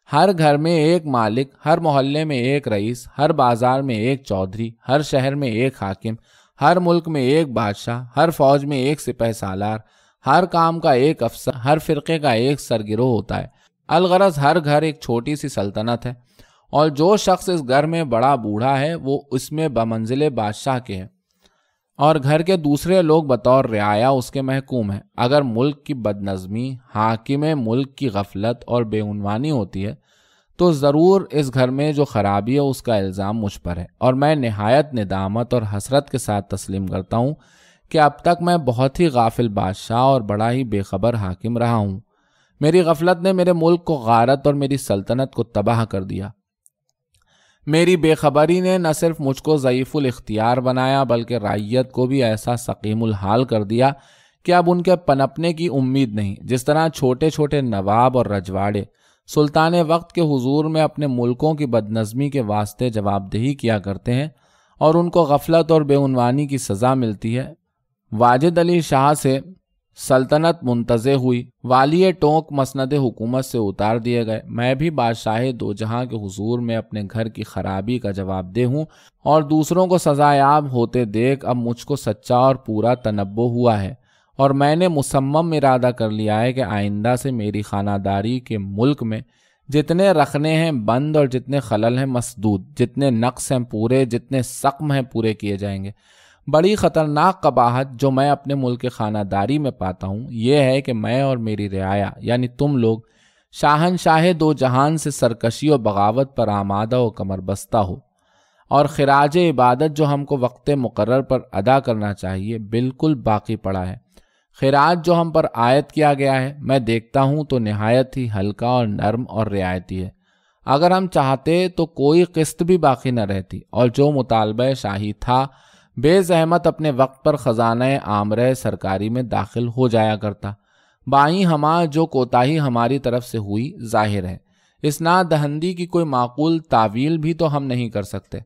ہر گھر میں ایک مالک، ہر محلے میں ایک رئیس، ہر بازار میں ایک چودھری، ہر شہر میں ایک حاکم، ہر ملک میں ایک بادشاہ، ہر فوج میں ایک سپہ سالار، ہر کام کا ایک افسر، ہر فرقے کا ایک سرگروہ ہوتا ہے۔ الغرض ہر گھر ایک چھوٹی سی سلطنت ہے، اور جو شخص اس گھر میں بڑا بوڑھا ہے وہ اس میں بمنزل بادشاہ کے ہے، اور گھر کے دوسرے لوگ بطور رعایا اس کے محکوم ہیں۔ اگر ملک کی بدنظمی، حاکم ملک کی غفلت اور بے عنوانی ہوتی ہے تو ضرور اس گھر میں جو خرابی ہے اس کا الزام مجھ پر ہے، اور میں نہایت ندامت اور حسرت کے ساتھ تسلیم کرتا ہوں کہ اب تک میں بہت ہی غافل بادشاہ اور بڑا ہی بے خبر حاکم رہا ہوں۔ میری غفلت نے میرے ملک کو غارت اور میری سلطنت کو تباہ کر دیا۔ میری بے خبری نے نہ صرف مجھ کو ضعیف الاختیار بنایا بلکہ رعیت کو بھی ایسا سقیم الحال کر دیا کہ اب ان کے پنپنے کی امید نہیں۔ جس طرح چھوٹے چھوٹے نواب اور رجواڑے سلطان وقت کے حضور میں اپنے ملکوں کی بدنظمی کے واسطے جواب دہی کیا کرتے ہیں اور ان کو غفلت اور بے عنوانی کی سزا ملتی ہے، واجد علی شاہ سے سلطنت منتزع ہوئی، والی ٹونک مسند حکومت سے اتار دیے گئے۔ میں بھی بادشاہ دو جہاں کے حضور میں اپنے گھر کی خرابی کا جواب دہ ہوں اور دوسروں کو سزایاب ہوتے دیکھ اب مجھ کو سچا اور پورا تنبہ ہوا ہے، اور میں نے مصمم ارادہ کر لیا ہے کہ آئندہ سے میری خانہ داری کے ملک میں جتنے رخنے ہیں بند اور جتنے خلل ہیں مسدود، جتنے نقص ہیں پورے، جتنے سقم ہیں پورے کیے جائیں گے۔ بڑی خطرناک قباحت جو میں اپنے ملک کے خانہ داری میں پاتا ہوں یہ ہے کہ میں اور میری رعایا یعنی تم لوگ شاہنشاہ دو جہان سے سرکشی و بغاوت پر آمادہ و کمر بستہ ہو، اور خراج عبادت جو ہم کو وقت مقرر پر ادا کرنا چاہیے بالکل باقی پڑا ہے۔ خراج جو ہم پر عائد کیا گیا ہے میں دیکھتا ہوں تو نہایت ہی ہلکا اور نرم اور رعایتی ہے۔ اگر ہم چاہتے تو کوئی قسط بھی باقی نہ رہتی، اور جو مطالبہ شاہی تھا بے زحمت اپنے وقت پر خزانہ عامرہ سرکاری میں داخل ہو جایا کرتا۔ بائیں ہما جو کوتاہی ہماری طرف سے ہوئی ظاہر ہے، اسناد دہندی کی کوئی معقول تعویل بھی تو ہم نہیں کر سکتے۔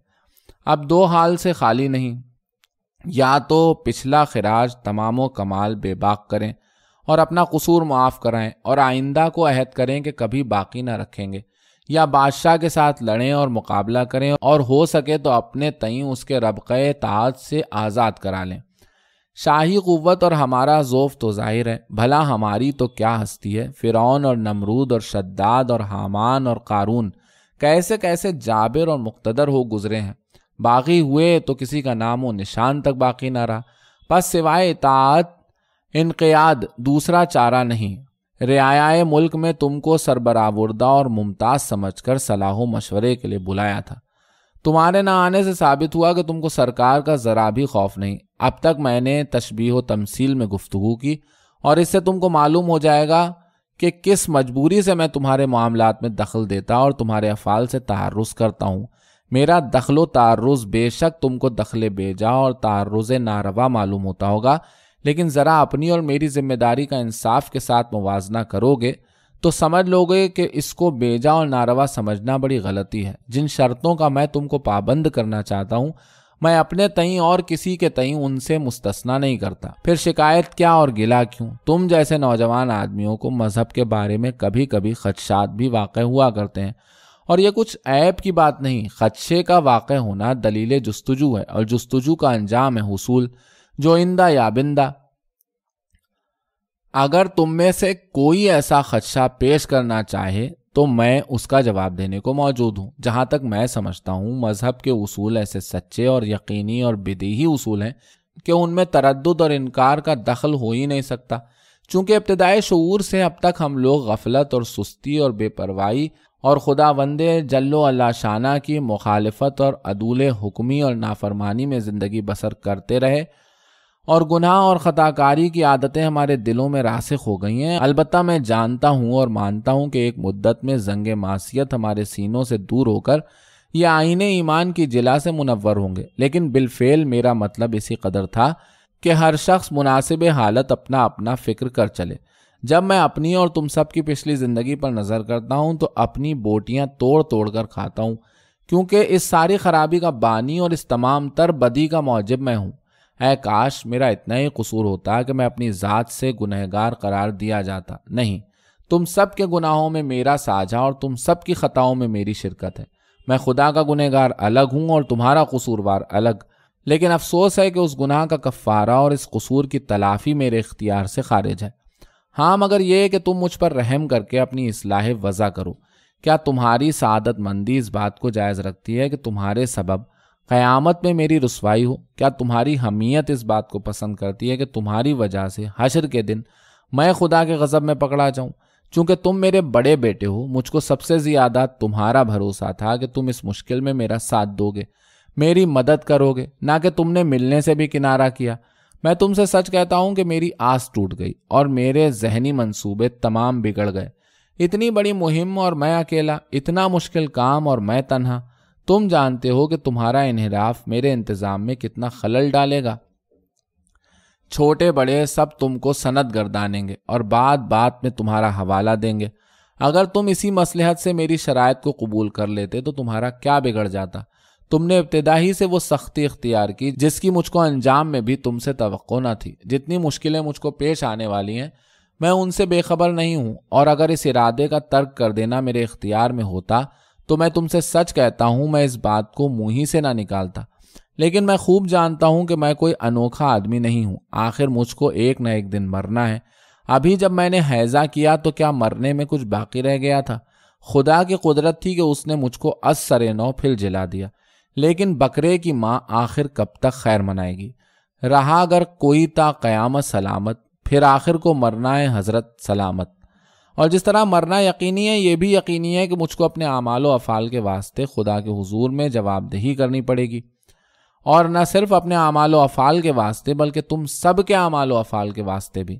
اب دو حال سے خالی نہیں، یا تو پچھلا خراج تمام و کمال بے باک کریں اور اپنا قصور معاف کرائیں اور آئندہ کو عہد کریں کہ کبھی باقی نہ رکھیں گے، یا بادشاہ کے ساتھ لڑیں اور مقابلہ کریں اور ہو سکے تو اپنے تئیں اس کے ربقہ اطاعت سے آزاد کرا لیں۔ شاہی قوت اور ہمارا ذوف تو ظاہر ہے، بھلا ہماری تو کیا ہستی ہے۔ فرعون اور نمرود اور شداد اور حامان اور قارون کیسے کیسے جابر اور مقتدر ہو گزرے ہیں، باقی ہوئے تو کسی کا نام و نشان تک باقی نہ رہا۔ پس سوائے اطاعت انقیاد دوسرا چارہ نہیں۔ رعایائے ملک میں تم کو سربراوردہ اور ممتاز سمجھ کر صلاح و مشورے کے لیے بلایا تھا۔ تمہارے نہ آنے سے ثابت ہوا کہ تم کو سرکار کا ذرا بھی خوف نہیں۔ اب تک میں نے تشبیہ و تمثیل میں گفتگو کی، اور اس سے تم کو معلوم ہو جائے گا کہ کس مجبوری سے میں تمہارے معاملات میں دخل دیتا اور تمہارے افعال سے تعرض کرتا ہوں۔ میرا دخل و تعرض بے شک تم کو دخل بیجا اور تعرض ناروا معلوم ہوتا ہوگا، لیکن ذرا اپنی اور میری ذمہ داری کا انصاف کے ساتھ موازنہ کرو گے تو سمجھ لو گے کہ اس کو بیجا اور ناروا سمجھنا بڑی غلطی ہے۔ جن شرطوں کا میں تم کو پابند کرنا چاہتا ہوں میں اپنے تئیں اور کسی کے تئیں ان سے مستثنا نہیں کرتا۔ پھر شکایت کیا اور گلا کیوں؟ تم جیسے نوجوان آدمیوں کو مذہب کے بارے میں کبھی کبھی خدشات بھی واقع ہوا کرتے ہیں، اور یہ کچھ عیب کی بات نہیں۔ خدشے کا واقع ہونا دلیل جستجو ہے، اور جستجو کا انجام ہے حصول، جو اندہ یا بندہ۔ اگر تم میں سے کوئی ایسا خدشہ پیش کرنا چاہے تو میں اس کا جواب دینے کو موجود ہوں۔ جہاں تک میں سمجھتا ہوں مذہب کے اصول ایسے سچے اور یقینی اور بدیہی اصول ہیں کہ ان میں تردد اور انکار کا دخل ہو ہی نہیں سکتا۔ چونکہ ابتدائی شعور سے اب تک ہم لوگ غفلت اور سستی اور بے پرواہی اور خداوند جل و علا شانہ کی مخالفت اور عدول حکمی اور نافرمانی میں زندگی بسر کرتے رہے، اور گناہ اور خطاکاری کی عادتیں ہمارے دلوں میں راسخ ہو گئی ہیں۔ البتہ میں جانتا ہوں اور مانتا ہوں کہ ایک مدت میں زنگ معصیت ہمارے سینوں سے دور ہو کر یہ آئینے ایمان کی جلا سے منور ہوں گے، لیکن بالفعل میرا مطلب اسی قدر تھا کہ ہر شخص مناسب حالت اپنا اپنا فکر کر چلے۔ جب میں اپنی اور تم سب کی پچھلی زندگی پر نظر کرتا ہوں تو اپنی بوٹیاں توڑ توڑ کر کھاتا ہوں، کیونکہ اس ساری خرابی کا بانی اور اس تمام تر بدی کا موجب میں ہوں۔ اے کاش میرا اتنا ہی قصور ہوتا کہ میں اپنی ذات سے گنہگار قرار دیا جاتا۔ نہیں، تم سب کے گناہوں میں میرا ساجھا اور تم سب کی خطاؤں میں میری شرکت ہے۔ میں خدا کا گنہگار الگ ہوں اور تمہارا قصوروار الگ، لیکن افسوس ہے کہ اس گناہ کا کفارہ اور اس قصور کی تلافی میرے اختیار سے خارج ہے۔ ہاں، مگر یہ کہ تم مجھ پر رحم کر کے اپنی اصلاح وضع کرو۔ کیا تمہاری سعادت مندی اس بات کو جائز رکھتی ہے کہ تمہارے سبب قیامت میں میری رسوائی ہو؟ کیا تمہاری حمیت اس بات کو پسند کرتی ہے کہ تمہاری وجہ سے حشر کے دن میں خدا کے غضب میں پکڑا جاؤں؟ چونکہ تم میرے بڑے بیٹے ہو، مجھ کو سب سے زیادہ تمہارا بھروسہ تھا کہ تم اس مشکل میں میرا ساتھ دو گے، میری مدد کرو گے، نہ کہ تم نے ملنے سے بھی کنارہ کیا۔ میں تم سے سچ کہتا ہوں کہ میری آس ٹوٹ گئی اور میرے ذہنی منصوبے تمام بگڑ گئے۔ اتنی بڑی مہم اور میں اکیلا، اتنا مشکل کام اور میں تنہا۔ تم جانتے ہو کہ تمہارا انحراف میرے انتظام میں کتنا خلل ڈالے گا۔ چھوٹے بڑے سب تم کو سند گردانیں گے اور بات بات میں تمہارا حوالہ دیں گے۔ اگر تم اسی مصلحت سے میری شرائط کو قبول کر لیتے تو تمہارا کیا بگڑ جاتا؟ تم نے ابتدا ہی سے وہ سختی اختیار کی جس کی مجھ کو انجام میں بھی تم سے توقع نہ تھی۔ جتنی مشکلیں مجھ کو پیش آنے والی ہیں میں ان سے بے خبر نہیں ہوں، اور اگر اس ارادے کا ترک کر دینا میرے اختیار میں ہوتا تو میں تم سے سچ کہتا ہوں میں اس بات کو منہ ہی سے نہ نکالتا۔ لیکن میں خوب جانتا ہوں کہ میں کوئی انوکھا آدمی نہیں ہوں، آخر مجھ کو ایک نہ ایک دن مرنا ہے۔ ابھی جب میں نے حیضہ کیا تو کیا مرنے میں کچھ باقی رہ گیا تھا؟ خدا کی قدرت تھی کہ اس نے مجھ کو از سر نو پھر جلا دیا۔ لیکن بکرے کی ماں آخر کب تک خیر منائے گی؟ رہا اگر کوئی تا قیامت سلامت، پھر آخر کو مرنا ہے حضرت سلامت۔ اور جس طرح مرنا یقینی ہے، یہ بھی یقینی ہے کہ مجھ کو اپنے اعمال و افعال کے واسطے خدا کے حضور میں جواب دہی کرنی پڑے گی، اور نہ صرف اپنے اعمال و افعال کے واسطے بلکہ تم سب کے اعمال و افعال کے واسطے بھی۔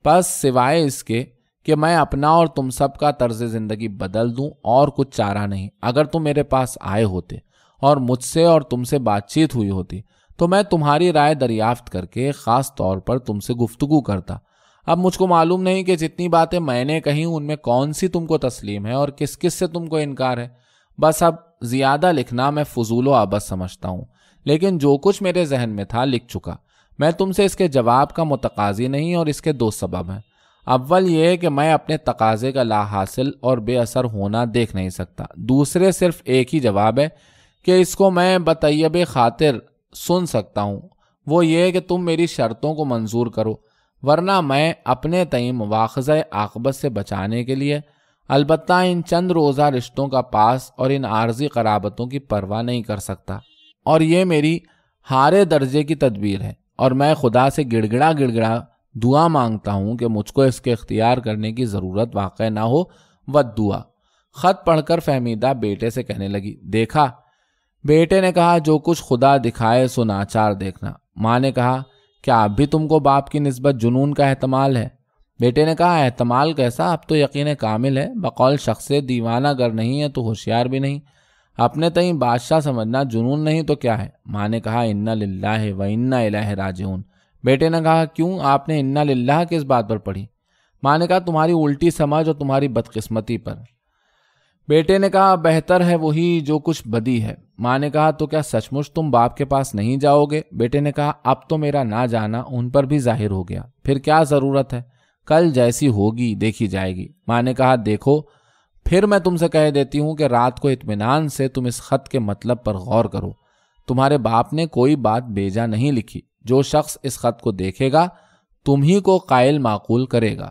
پس سوائے اس کے کہ میں اپنا اور تم سب کا طرز زندگی بدل دوں اور کچھ چارہ نہیں۔ اگر تم میرے پاس آئے ہوتے اور مجھ سے اور تم سے بات چیت ہوئی ہوتی تو میں تمہاری رائے دریافت کر کے خاص طور پر تم سے گفتگو کرتا۔ اب مجھ کو معلوم نہیں کہ جتنی باتیں میں نے کہیں ان میں کون سی تم کو تسلیم ہے اور کس کس سے تم کو انکار ہے۔ بس اب زیادہ لکھنا میں فضول و عبث سمجھتا ہوں، لیکن جو کچھ میرے ذہن میں تھا لکھ چکا۔ میں تم سے اس کے جواب کا متقاضی نہیں، اور اس کے دو سبب ہیں۔ اول یہ کہ میں اپنے تقاضے کا لا حاصل اور بے اثر ہونا دیکھ نہیں سکتا۔ دوسرے صرف ایک ہی جواب ہے کہ اس کو میں بطیب خاطر سن سکتا ہوں، وہ یہ کہ تم میری شرطوں کو منظور کرو، ورنہ میں اپنے تئیں مواخذہ عاقبت سے بچانے کے لیے البتہ ان چند روزہ رشتوں کا پاس اور ان عارضی قرابتوں کی پرواہ نہیں کر سکتا، اور یہ میری ہارے درجے کی تدبیر ہے۔ اور میں خدا سے گڑ گڑا دعا مانگتا ہوں کہ مجھ کو اس کے اختیار کرنے کی ضرورت واقع نہ ہو۔ دعا خط پڑھ کر فہمیدہ بیٹے سے کہنے لگی، دیکھا؟ بیٹے نے کہا، جو کچھ خدا دکھائے سو ناچار دیکھنا۔ ماں نے کہا، کیا اب بھی تم کو باپ کی نسبت جنون کا احتمال ہے؟ بیٹے نے کہا، احتمال کیسا، اب تو یقین کامل ہے۔ بقول شخص دیوانہ گر نہیں ہے تو ہوشیار بھی نہیں، اپنے تئیں بادشاہ سمجھنا جنون نہیں تو کیا ہے؟ ماں نے کہا، انا للہ و انا الیہ راجعون۔ بیٹے نے کہا، کیوں؟ آپ نے انا للہ کس بات پر پڑھی؟ ماں نے کہا، تمہاری الٹی سمجھ اور تمہاری بدقسمتی پر۔ بیٹے نے کہا، بہتر ہے وہی جو کچھ بدی ہے۔ ماں نے کہا، تو کیا سچ مچ تم باپ کے پاس نہیں جاؤ گے؟ بیٹے نے کہا، اب تو میرا نہ جانا ان پر بھی ظاہر ہو گیا، پھر کیا ضرورت ہے؟ کل جیسی ہوگی دیکھی جائے گی۔ ماں نے کہا، دیکھو پھر میں تم سے کہہ دیتی ہوں کہ رات کو اطمینان سے تم اس خط کے مطلب پر غور کرو۔ تمہارے باپ نے کوئی بات بیجا نہیں لکھی۔ جو شخص اس خط کو دیکھے گا تم ہی کو قائل معقول کرے گا۔